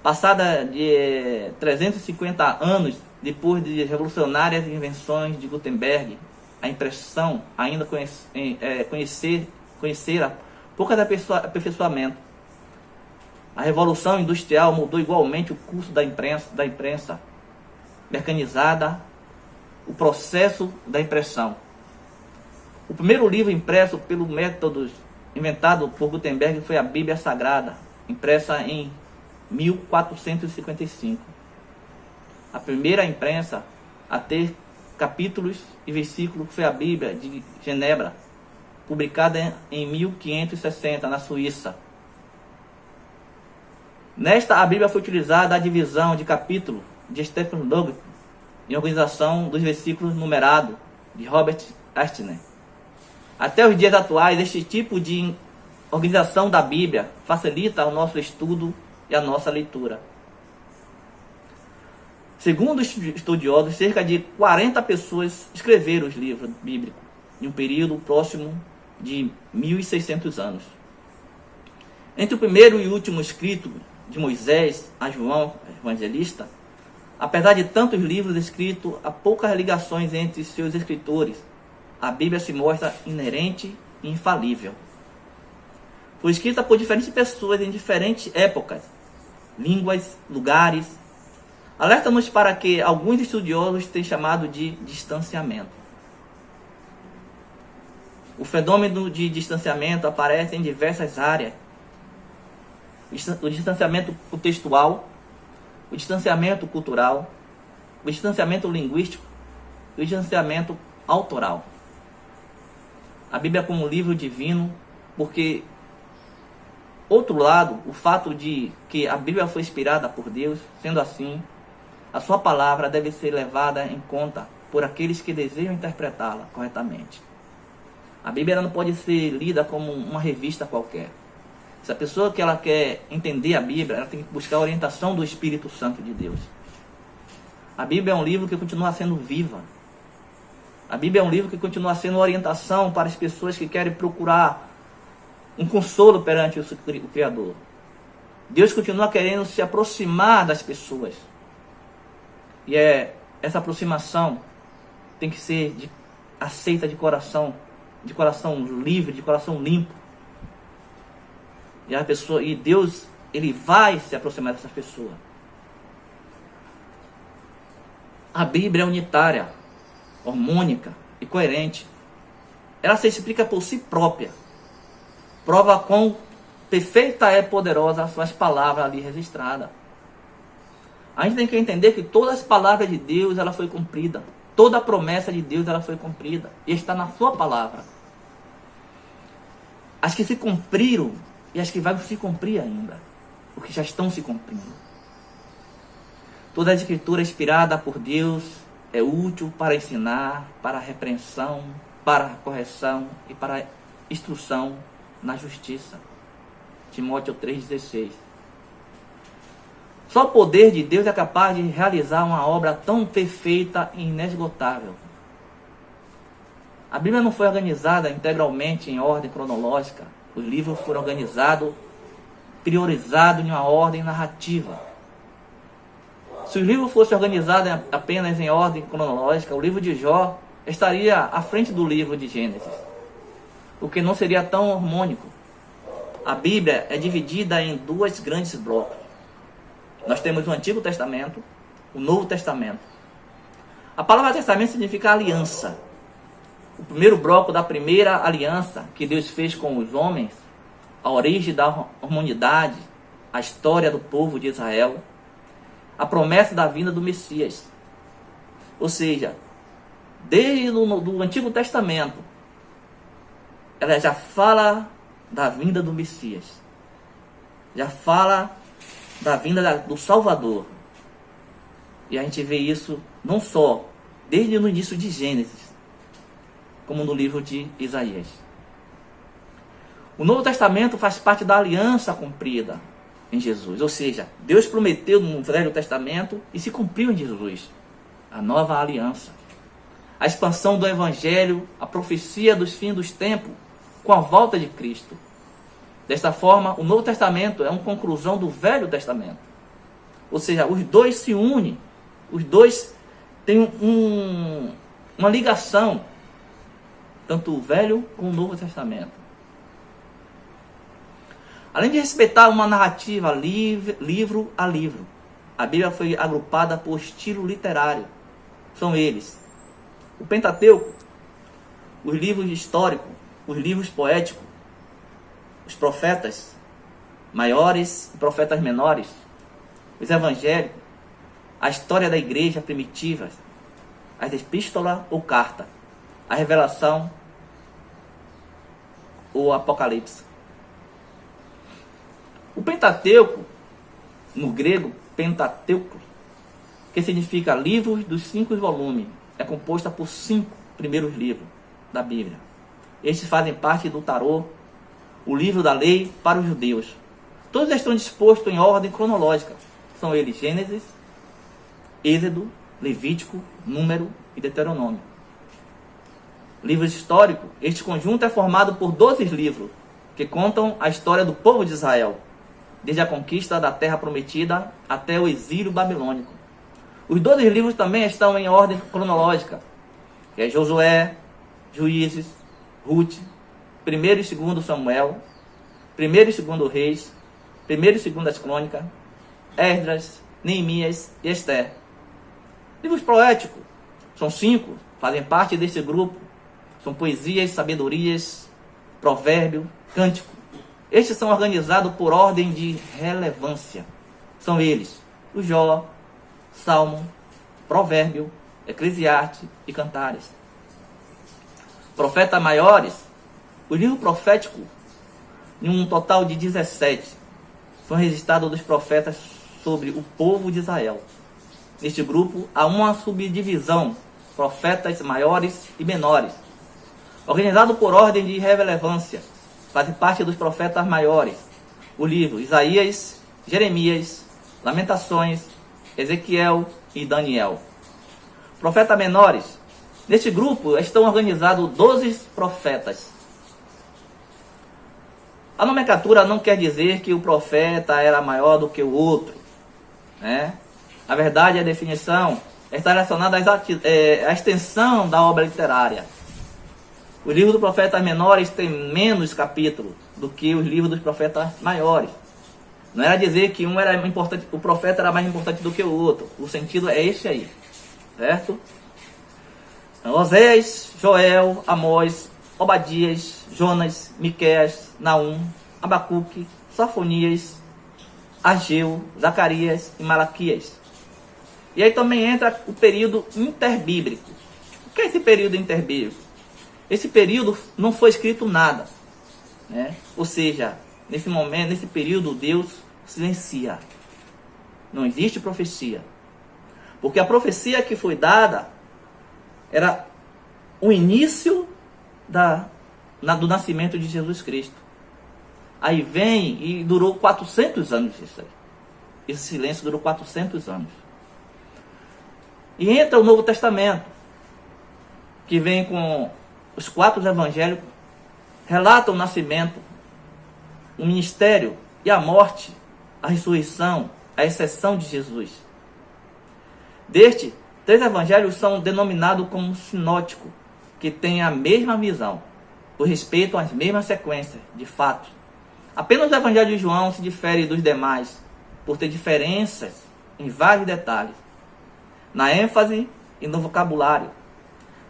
passada de 350 anos depois de revolucionárias invenções de Gutenberg, a impressão ainda conhecera pouco de aperfeiçoamento. A Revolução Industrial mudou igualmente o curso da imprensa mecanizada, o processo da impressão. O primeiro livro impresso pelo método inventado por Gutenberg foi a Bíblia Sagrada, impressa em 1455. A primeira imprensa a ter capítulos e versículos foi a Bíblia de Genebra, publicada em 1560 na Suíça. Nesta, a Bíblia foi utilizada a divisão de capítulo de Stephen Lupton e organização dos versículos numerados de Robert Aitken. Até os dias atuais, este tipo de organização da Bíblia facilita o nosso estudo e a nossa leitura. Segundo estudiosos, cerca de 40 pessoas escreveram os livros bíblicos em um período próximo de 1600 anos. Entre o primeiro e o último escrito de Moisés a João Evangelista, apesar de tantos livros escritos, há poucas ligações entre seus escritores. A Bíblia se mostra inerente e infalível. Foi escrita por diferentes pessoas em diferentes épocas, línguas, lugares. Alerta-nos para que alguns estudiosos têm chamado de distanciamento. O fenômeno de distanciamento aparece em diversas áreas. O distanciamento contextual, o distanciamento cultural, o distanciamento linguístico e o distanciamento autoral. A Bíblia como livro divino, porque, outro lado, o fato de que a Bíblia foi inspirada por Deus, sendo assim, a sua palavra deve ser levada em conta por aqueles que desejam interpretá-la corretamente. A Bíblia não pode ser lida como uma revista qualquer. Se a pessoa que ela quer entender a Bíblia, ela tem que buscar a orientação do Espírito Santo de Deus. A Bíblia é um livro que continua sendo viva. A Bíblia é um livro que continua sendo orientação para as pessoas que querem procurar um consolo perante o Criador. Deus continua querendo se aproximar das pessoas. E essa aproximação tem que ser aceita de coração livre, de coração limpo. E Deus, Ele vai se aproximar dessas pessoas. A Bíblia é unitária, harmônica e coerente. Ela se explica por si própria. Prova quão perfeita e poderosa são as palavras ali registradas. A gente tem que entender que todas as palavras de Deus, ela foi cumprida. Toda a promessa de Deus, ela foi cumprida. E está na sua palavra. As que se cumpriram e as que vão se cumprir ainda. Os que já estão se cumprindo. Toda a escritura inspirada por Deus é útil para ensinar, para a repreensão, para a correção e para a instrução na justiça. Timóteo 3,16. Só o poder de Deus é capaz de realizar uma obra tão perfeita e inesgotável. A Bíblia não foi organizada integralmente em ordem cronológica. Os livros foram organizados, priorizados em uma ordem narrativa. Se o livro fosse organizado apenas em ordem cronológica, o livro de Jó estaria à frente do livro de Gênesis, o que não seria tão harmônico. A Bíblia é dividida em dois grandes blocos. Nós temos o Antigo Testamento, o Novo Testamento. A palavra testamento significa aliança. O primeiro bloco da primeira aliança que Deus fez com os homens, a origem da humanidade, a história do povo de Israel, a promessa da vinda do Messias. Ou seja, desde o Antigo Testamento, ela já fala da vinda do Messias. Já fala da vinda do Salvador. E a gente vê isso não só desde o início de Gênesis, como no livro de Isaías. O Novo Testamento faz parte da aliança cumprida em Jesus. Ou seja, Deus prometeu no Velho Testamento e se cumpriu em Jesus. A nova aliança. A expansão do Evangelho, a profecia dos fins dos tempos com a volta de Cristo. Desta forma, o Novo Testamento é uma conclusão do Velho Testamento. Ou seja, os dois se unem. Os dois têm uma ligação. Tanto o Velho como o Novo Testamento. Além de respeitar uma narrativa livro a livro, a Bíblia foi agrupada por estilo literário. São eles: o Pentateuco, os livros históricos, os livros poéticos, os profetas maiores e profetas menores, os evangélicos, a história da igreja primitiva, as epístolas ou carta, a revelação ou apocalipse. O Pentateuco, no grego Pentateuco, que significa livros dos 5 volumes, é composta por 5 primeiros livros da Bíblia. Estes fazem parte do Tarô, o livro da lei para os judeus. Todos estão dispostos em ordem cronológica. São eles Gênesis, Êxodo, Levítico, Número e Deuteronômio. Livros históricos, este conjunto é formado por 12 livros, que contam a história do povo de Israel, desde a conquista da terra prometida até o exílio babilônico. Os 12 livros também estão em ordem cronológica, que é Josué, Juízes, Ruth, 1º e 2º Samuel, 1º e 2º Reis, 1º e 2º Crônicas, Esdras, Neemias e Esther. Livros poéticos, são 5, fazem parte desse grupo. São poesias, sabedorias, provérbio, cântico. Estes são organizados por ordem de relevância. São eles: o Jó, Salmo, Provérbio, Eclesiastes e Cantares. Profetas maiores, o livro profético, em um total de 17, são registrados dos profetas sobre o povo de Israel. Neste grupo há uma subdivisão: profetas maiores e menores, organizado por ordem de relevância. Fazem parte dos profetas maiores o livro Isaías, Jeremias, Lamentações, Ezequiel e Daniel. Profetas menores, neste grupo estão organizados 12 profetas. A nomenclatura não quer dizer que o profeta era maior do que o outro, né? Na verdade, a definição está relacionada à extensão da obra literária. O livro dos profetas menores tem menos capítulos do que os livros dos profetas maiores. Não era dizer que um era importante, o profeta era mais importante do que o outro. O sentido é esse aí, certo? Oséias, Joel, Amós, Obadias, Jonas, Miqueias, Naum, Abacuque, Sofonias, Ageu, Zacarias e Malaquias. E aí também entra o período interbíblico. O que é esse período interbíblico? Esse período não foi escrito nada, né? Ou seja, nesse momento, nesse período, Deus silencia. Não existe profecia. Porque a profecia que foi dada era o início do nascimento de Jesus Cristo. Aí vem e durou 400 anos isso aí. Esse silêncio durou 400 anos. E entra o Novo Testamento, que vem com os 4 evangelhos relatam o nascimento, o ministério e a morte, a ressurreição, a exceção de Jesus. Destes, 3 evangelhos são denominados como sinóticos, que têm a mesma visão, por respeito às mesmas sequências de fatos. Apenas o evangelho de João se difere dos demais, por ter diferenças em vários detalhes, na ênfase e no vocabulário.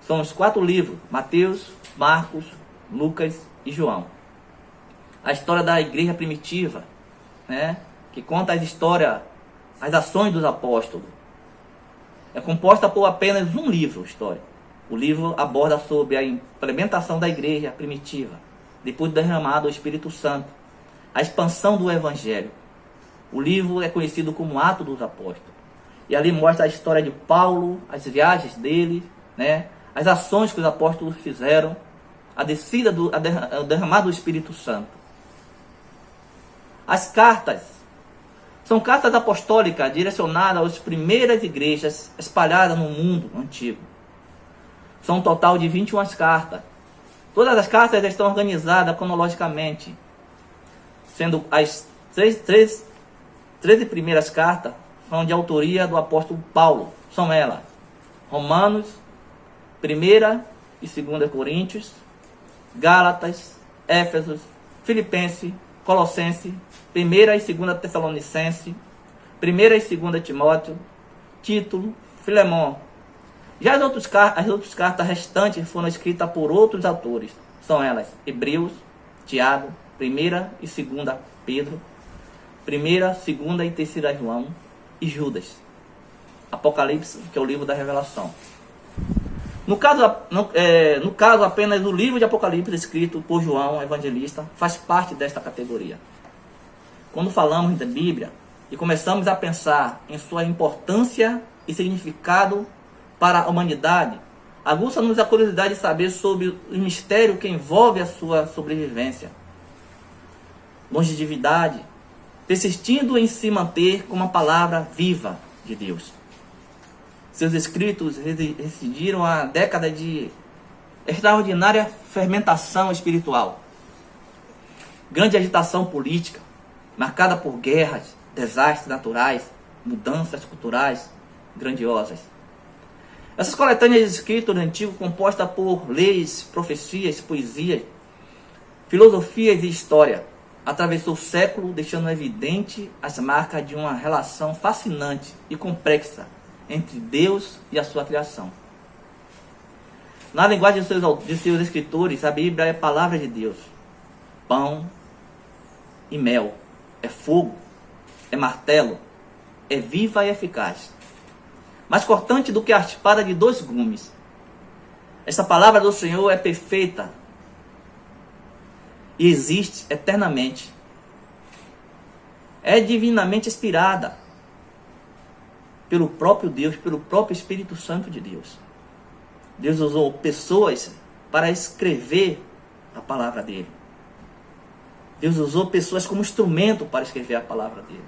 São os 4 livros, Mateus, Marcos, Lucas e João. A história da igreja primitiva, né, que conta as histórias, as ações dos apóstolos, é composta por apenas um livro histórico. O livro aborda sobre a implementação da igreja primitiva, depois derramado o Espírito Santo, a expansão do Evangelho. O livro é conhecido como Atos dos Apóstolos. E ali mostra a história de Paulo, as viagens dele, né, as ações que os apóstolos fizeram, a descida, o derramado do Espírito Santo. As cartas são cartas apostólicas direcionadas às primeiras igrejas espalhadas no mundo antigo. São um total de 21 cartas. Todas as cartas estão organizadas cronologicamente, sendo as 13 primeiras cartas são de autoria do apóstolo Paulo. São elas: Romanos, 1ª e 2ª Coríntios, Gálatas, Éfesos, Filipenses, Colossenses, 1ª e 2ª Tessalonicenses, 1ª e 2ª Timóteo, Tito, Filemão. Já as outras cartas restantes foram escritas por outros autores. São elas: Hebreus, Tiago, 1ª e 2ª Pedro, 1ª, 2ª e 3ª João e Judas. Apocalipse, que é o livro da Revelação. No caso, apenas o livro de Apocalipse, escrito por João, evangelista, faz parte desta categoria. Quando falamos da Bíblia e começamos a pensar em sua importância e significado para a humanidade, aguça-nos a curiosidade de saber sobre o mistério que envolve a sua sobrevivência, longevidade, persistindo em se manter como a palavra viva de Deus. Seus escritos residiram a década de extraordinária fermentação espiritual, grande agitação política, marcada por guerras, desastres naturais, mudanças culturais grandiosas. Essas coletâneas de escritos do Antigo, compostas por leis, profecias, poesias, filosofias e história, atravessou o século, deixando evidente as marcas de uma relação fascinante e complexa entre Deus e a sua criação. Na linguagem de seus escritores, a Bíblia é a palavra de Deus. Pão e mel, é fogo, é martelo, é viva e eficaz, mais cortante do que a espada de 2 gumes. Esta palavra do Senhor é perfeita e existe eternamente. É divinamente inspirada pelo próprio Deus, pelo próprio Espírito Santo de Deus. Deus usou pessoas para escrever a palavra dele. Deus usou pessoas como instrumento para escrever a palavra dele.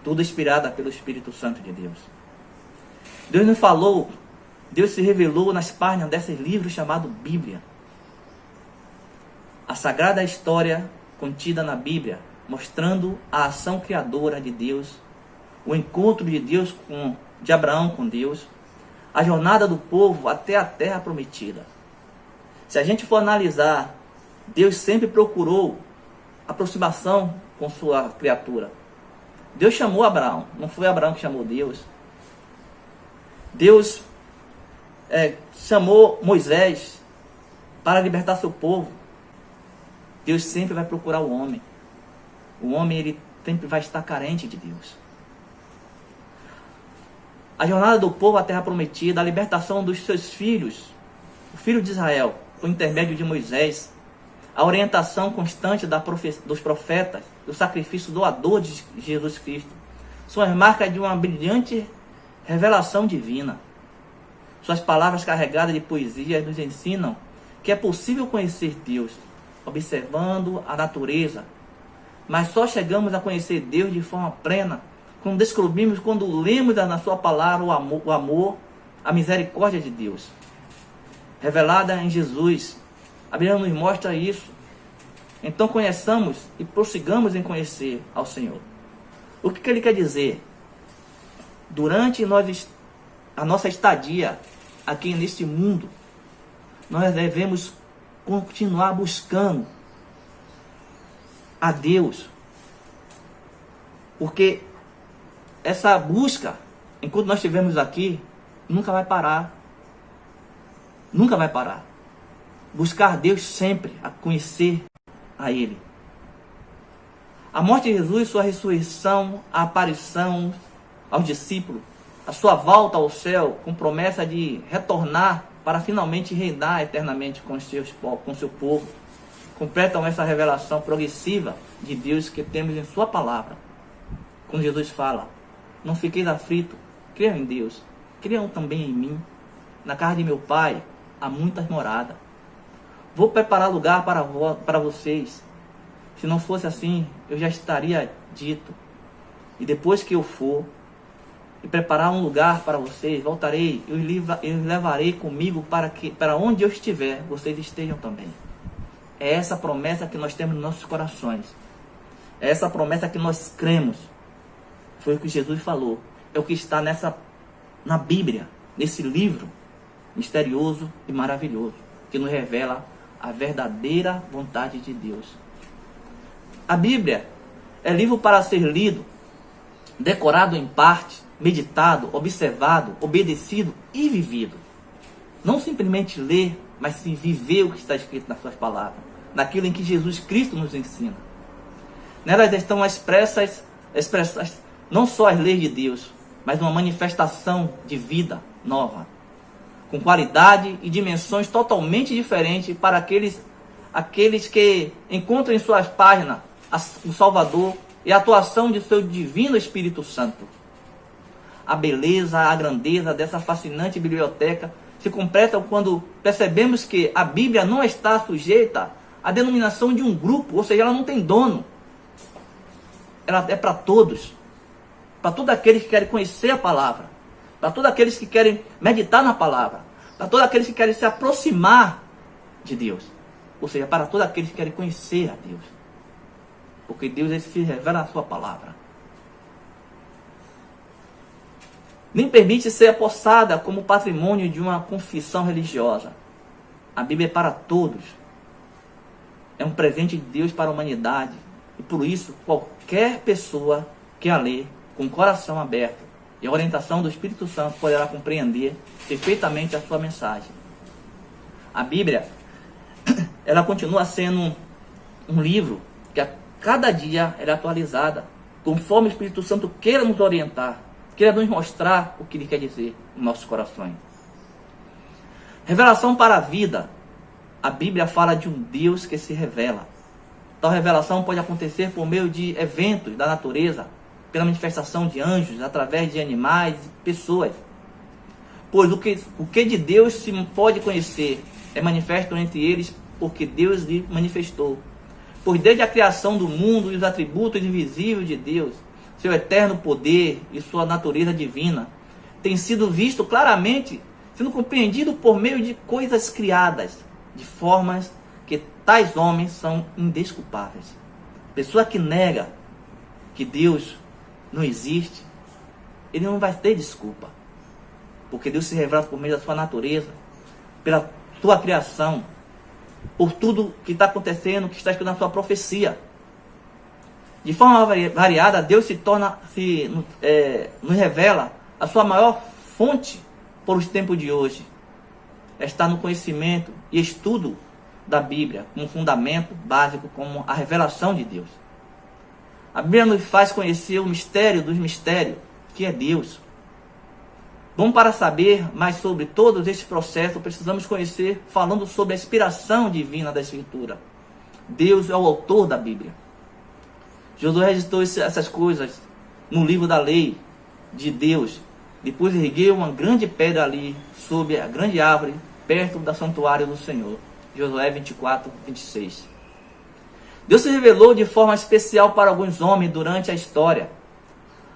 Tudo inspirada pelo Espírito Santo de Deus. Deus nos falou, Deus se revelou nas páginas desses livros chamados Bíblia. A sagrada história contida na Bíblia, mostrando a ação criadora de Deus, o encontro de Deus de Abraão com Deus, a jornada do povo até a terra prometida. Se a gente for analisar, Deus sempre procurou aproximação com sua criatura. Deus chamou Abraão, não foi Abraão que chamou Deus. Deus chamou Moisés para libertar seu povo. Deus sempre vai procurar o homem. O homem, ele sempre vai estar carente de Deus. A jornada do povo à terra prometida, a libertação dos seus filhos, o filho de Israel, por intermédio de Moisés, a orientação constante dos profetas, do sacrifício doador de Jesus Cristo, são as marcas de uma brilhante revelação divina. Suas palavras carregadas de poesia nos ensinam que é possível conhecer Deus, observando a natureza, mas só chegamos a conhecer Deus de forma plena quando descobrimos, quando lemos na sua palavra o amor, a misericórdia de Deus. revelada em Jesus. A Bíblia nos mostra isso. Então conheçamos e prossigamos em conhecer ao Senhor. O que ele quer dizer? Durante a nossa estadia aqui neste mundo, nós devemos continuar buscando a Deus. Porque essa busca, enquanto nós estivermos aqui, nunca vai parar. Nunca vai parar. Buscar Deus sempre, a conhecer a Ele. A morte de Jesus, sua ressurreição, a aparição aos discípulos, a sua volta ao céu com promessa de retornar para finalmente reinar eternamente com seu povo, completam essa revelação progressiva de Deus que temos em sua palavra. Quando Jesus fala: não fiqueis aflitos, creiam em Deus, creiam também em mim. Na casa de meu Pai há muitas moradas. Vou preparar lugar para vocês. Se não fosse assim, eu já estaria dito. E depois que eu for e preparar um lugar para vocês, voltarei e os levarei comigo para onde eu estiver, vocês estejam também. É essa promessa que nós temos nos nossos corações. É essa promessa que nós cremos. Foi o que Jesus falou. É o que está na Bíblia, nesse livro misterioso e maravilhoso, que nos revela a verdadeira vontade de Deus. A Bíblia é livro para ser lido, decorado em parte, meditado, observado, obedecido e vivido. Não simplesmente ler, mas sim viver o que está escrito nas suas palavras, naquilo em que Jesus Cristo nos ensina. Nelas estão expressas não só as leis de Deus, mas uma manifestação de vida nova, com qualidade e dimensões totalmente diferentes para aqueles que encontram em suas páginas o Salvador e a atuação de seu divino Espírito Santo. A beleza, a grandeza dessa fascinante biblioteca se completam quando percebemos que a Bíblia não está sujeita à denominação de um grupo, ou seja, ela não tem dono. Ela é para todos aqueles que querem conhecer a palavra, para todos aqueles que querem meditar na palavra, para todos aqueles que querem se aproximar de Deus, ou seja, para todos aqueles que querem conhecer a Deus, porque Deus ele se revela na sua palavra. Nem permite ser apossada como patrimônio de uma confissão religiosa. A Bíblia é para todos. É um presente de Deus para a humanidade. E por isso, qualquer pessoa que a lê com o coração aberto e a orientação do Espírito Santo poderá compreender perfeitamente a sua mensagem. A Bíblia, ela continua sendo um livro que a cada dia é atualizada, conforme o Espírito Santo queira nos orientar, queira nos mostrar o que Ele quer dizer nos nossos corações. Revelação para a vida. A Bíblia fala de um Deus que se revela. Tal revelação pode acontecer por meio de eventos da natureza, pela manifestação de anjos, através de animais e pessoas. Pois o que de Deus se pode conhecer é manifesto entre eles, porque Deus lhe manifestou. Pois desde a criação do mundo e os atributos invisíveis de Deus, seu eterno poder e sua natureza divina, tem sido visto claramente, sendo compreendido por meio de coisas criadas, de formas que tais homens são indesculpáveis. Pessoa que nega que Deus não existe, ele não vai ter desculpa, porque Deus se revela por meio da sua natureza, pela sua criação, por tudo que está acontecendo, que está escrito na sua profecia. De forma variada, Deus nos revela a sua maior fonte por os tempos de hoje. Está no conhecimento e estudo da Bíblia, como fundamento básico, como a revelação de Deus. A Bíblia nos faz conhecer o mistério dos mistérios, que é Deus. Bom, para saber mais sobre todos esses processos, precisamos conhecer falando sobre a inspiração divina da Escritura. Deus é o autor da Bíblia. Josué registrou essas coisas no livro da lei de Deus. Depois ergueu uma grande pedra ali, sob a grande árvore, perto do santuário do Senhor. Josué 24, 26. Deus se revelou de forma especial para alguns homens durante a história.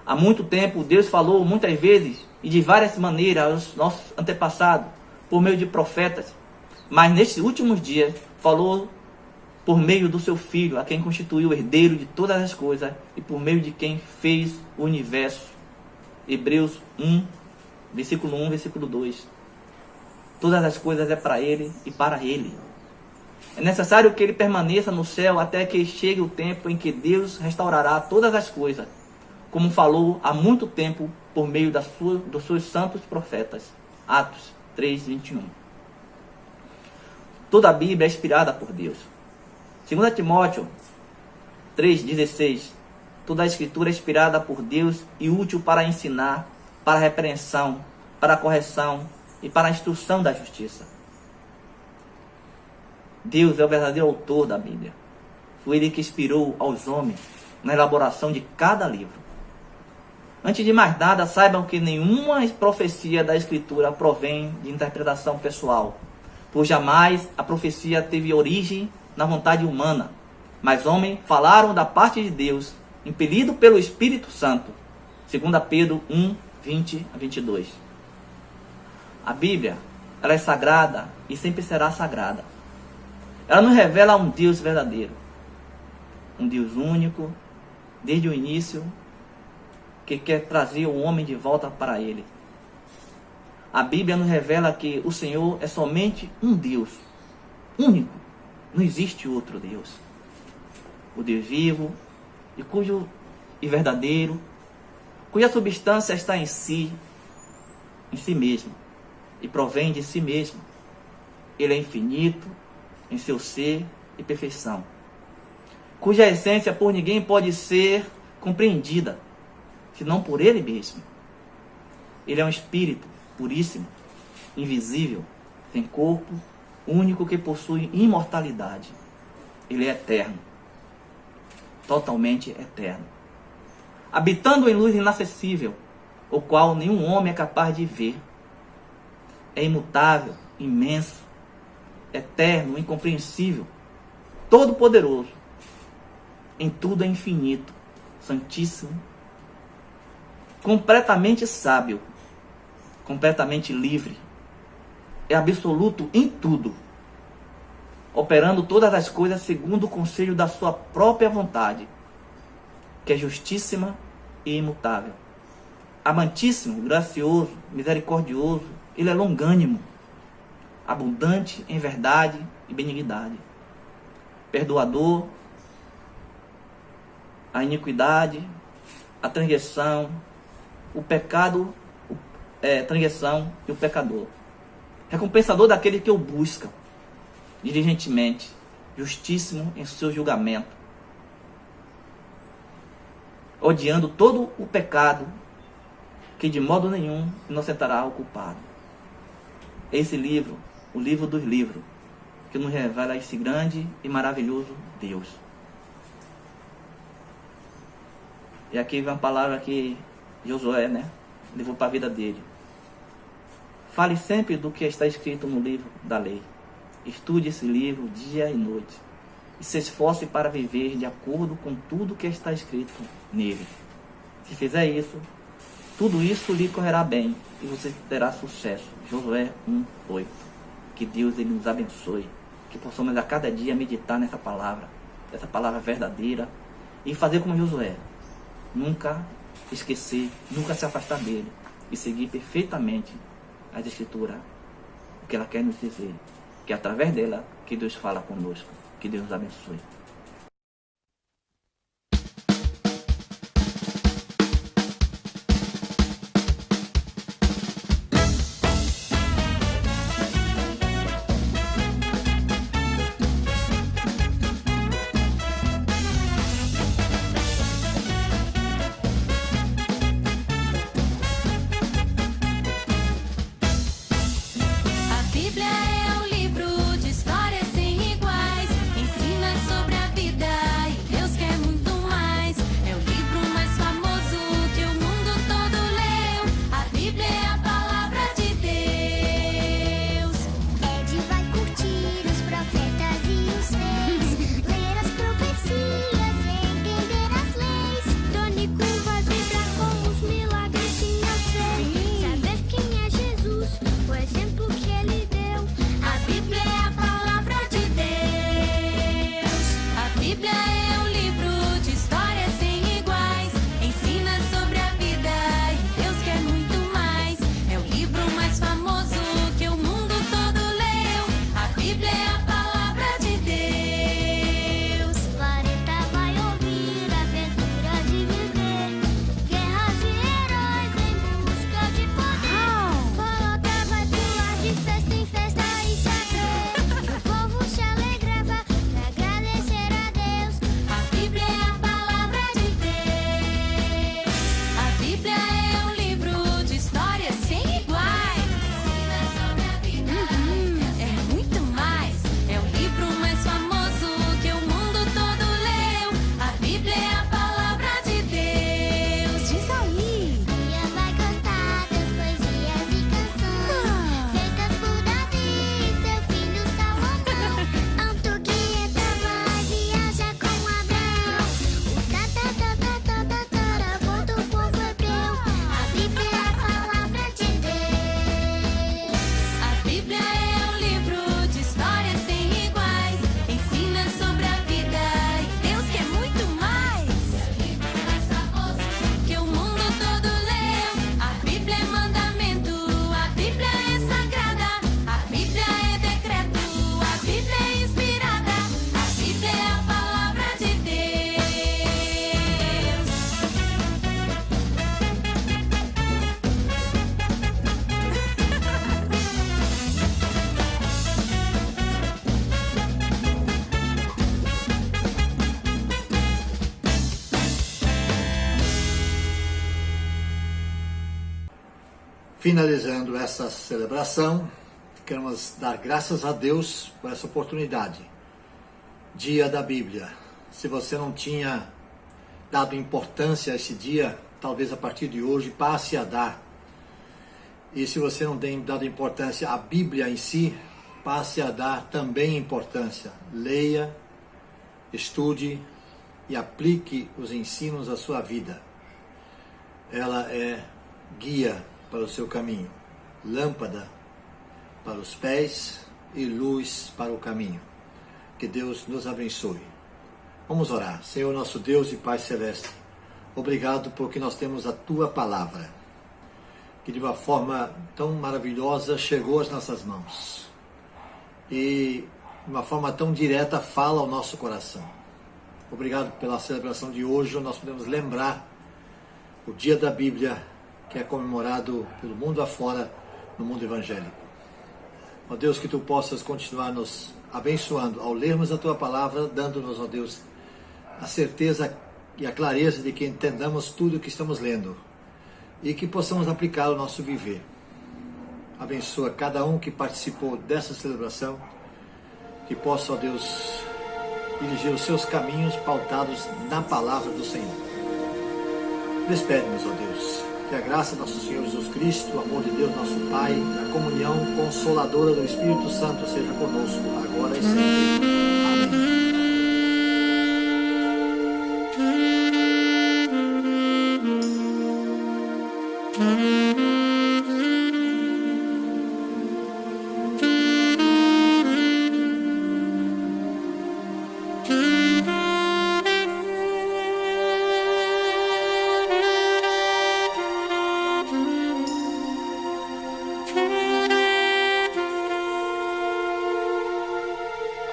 Há muito tempo, Deus falou muitas vezes e de várias maneiras aos nossos antepassados, por meio de profetas. mas nestes últimos dias falou por meio do seu Filho, a quem constituiu o herdeiro de todas as coisas e por meio de quem fez o universo. Hebreus 1, versículo 1, versículo 2. Todas as coisas é para Ele e para Ele. É necessário que Ele permaneça no céu até que chegue o tempo em que Deus restaurará todas as coisas, como falou há muito tempo por meio dos seus santos profetas. Atos 3, 21. Toda a Bíblia é inspirada por Deus. 2 Timóteo 3,16. Toda a Escritura é inspirada por Deus e útil para ensinar, para a repreensão, para a correção e para a instrução da justiça. Deus é o verdadeiro autor da Bíblia. Foi Ele que inspirou aos homens na elaboração de cada livro. Antes de mais nada, saibam que nenhuma profecia da Escritura provém de interpretação pessoal, pois jamais a profecia teve origem na vontade humana, mas homens falaram da parte de Deus, impelido pelo Espírito Santo. 2 Pedro 1, 20 a 22. A Bíblia, ela é sagrada e sempre será sagrada. Ela nos revela um Deus verdadeiro, um Deus único, desde o início, que quer trazer o homem de volta para Ele. A Bíblia nos revela que o Senhor é somente um Deus, único. Não existe outro Deus. O Deus vivo e verdadeiro, cuja substância está em si mesmo, e provém de si mesmo. Ele é infinito em seu ser e perfeição, cuja essência por ninguém pode ser compreendida, senão por Ele mesmo. Ele é um Espírito puríssimo, invisível, sem corpo, único que possui imortalidade. Ele é eterno, totalmente eterno, habitando em luz inacessível, o qual nenhum homem é capaz de ver. É imutável, imenso, eterno, incompreensível, todo-poderoso, em tudo é infinito, santíssimo, completamente sábio, completamente livre, é absoluto em tudo, operando todas as coisas segundo o conselho da sua própria vontade, que é justíssima e imutável. Amantíssimo, gracioso, misericordioso, Ele é longânimo, abundante em verdade e benignidade, perdoador, a iniquidade, a transgressão, o pecado, transgressão e o pecador. Recompensador daquele que o busca diligentemente, justíssimo em seu julgamento, odiando todo o pecado, que de modo nenhum inocentará o culpado. Esse livro, o livro dos livros, que nos revela esse grande e maravilhoso Deus. E aqui vem uma palavra que Josué, levou para a vida dele. Fale sempre do que está escrito no livro da lei. Estude esse livro dia e noite. E se esforce para viver de acordo com tudo que está escrito nele. Se fizer isso, tudo isso lhe correrá bem e você terá sucesso. Josué 1:8. Que Deus ele nos abençoe. Que possamos a cada dia meditar nessa palavra verdadeira, e fazer como Josué. Nunca esquecer, nunca se afastar dele, e seguir perfeitamente as Escrituras, o que ela quer nos dizer, que é através dela que Deus fala conosco. Que Deus nos abençoe. O exemplo que ele deu, a Bíblia é a Bíblia é a palavra de Deus. O planeta vai ouvir aventuras de viver, guerras de heróis em busca de poder. Coloca vai pular de festa em festa e saber. E o povo se alegrava pra agradecer a Deus. A Bíblia é a palavra de Deus. A Bíblia é um livro de histórias sem iguais. Ensina sobre a vida. É muito mais. É o livro mais famoso que o mundo todo leu. A Bíblia é a palavra de Deus. Diz aí. Bia vai gostar das poesias e canções feitas por Davi e seu filho Salomão. Alto que vai viajar com Abraão. O tataravô do povo hebreu. A Bíblia é a palavra de Deus. A Bíblia é um livro de histórias sem iguais. Ensina sobre a vida e Deus que é muito mais. É o livro mais famoso que o mundo todo leu. A Bíblia é mandamento, a Bíblia é sagrada. A Bíblia é decreto, a Bíblia é inspirada. A Bíblia é a palavra de Deus. Finalizando essa celebração, queremos dar graças a Deus por essa oportunidade. Dia da Bíblia. Se você não tinha dado importância a esse dia, talvez a partir de hoje passe a dar. E se você não tem dado importância à Bíblia em si, passe a dar também importância. Leia, estude e aplique os ensinos à sua vida. Ela é guia para o seu caminho, lâmpada para os pés e luz para o caminho. Que Deus nos abençoe. Vamos orar. Senhor nosso Deus e Pai Celeste, obrigado porque nós temos a Tua Palavra, que de uma forma tão maravilhosa chegou às nossas mãos e de uma forma tão direta fala ao nosso coração. Obrigado pela celebração de hoje, nós podemos lembrar o dia da Bíblia, que é comemorado pelo mundo afora, no mundo evangélico. Ó Deus, que Tu possas continuar nos abençoando ao lermos a Tua Palavra, dando-nos, ó Deus, a certeza e a clareza de que entendamos tudo o que estamos lendo e que possamos aplicar ao nosso viver. Abençoa cada um que participou dessa celebração, que possa, ó Deus, dirigir os seus caminhos pautados na Palavra do Senhor. Despede-nos, ó Deus. Que a graça do nosso Senhor Jesus Cristo, o amor de Deus, nosso Pai, e a comunhão consoladora do Espírito Santo seja conosco, agora e sempre.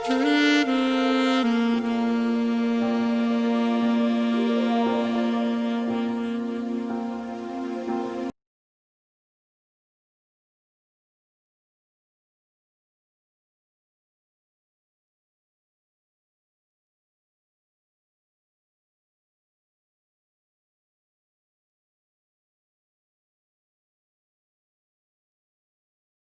Amém.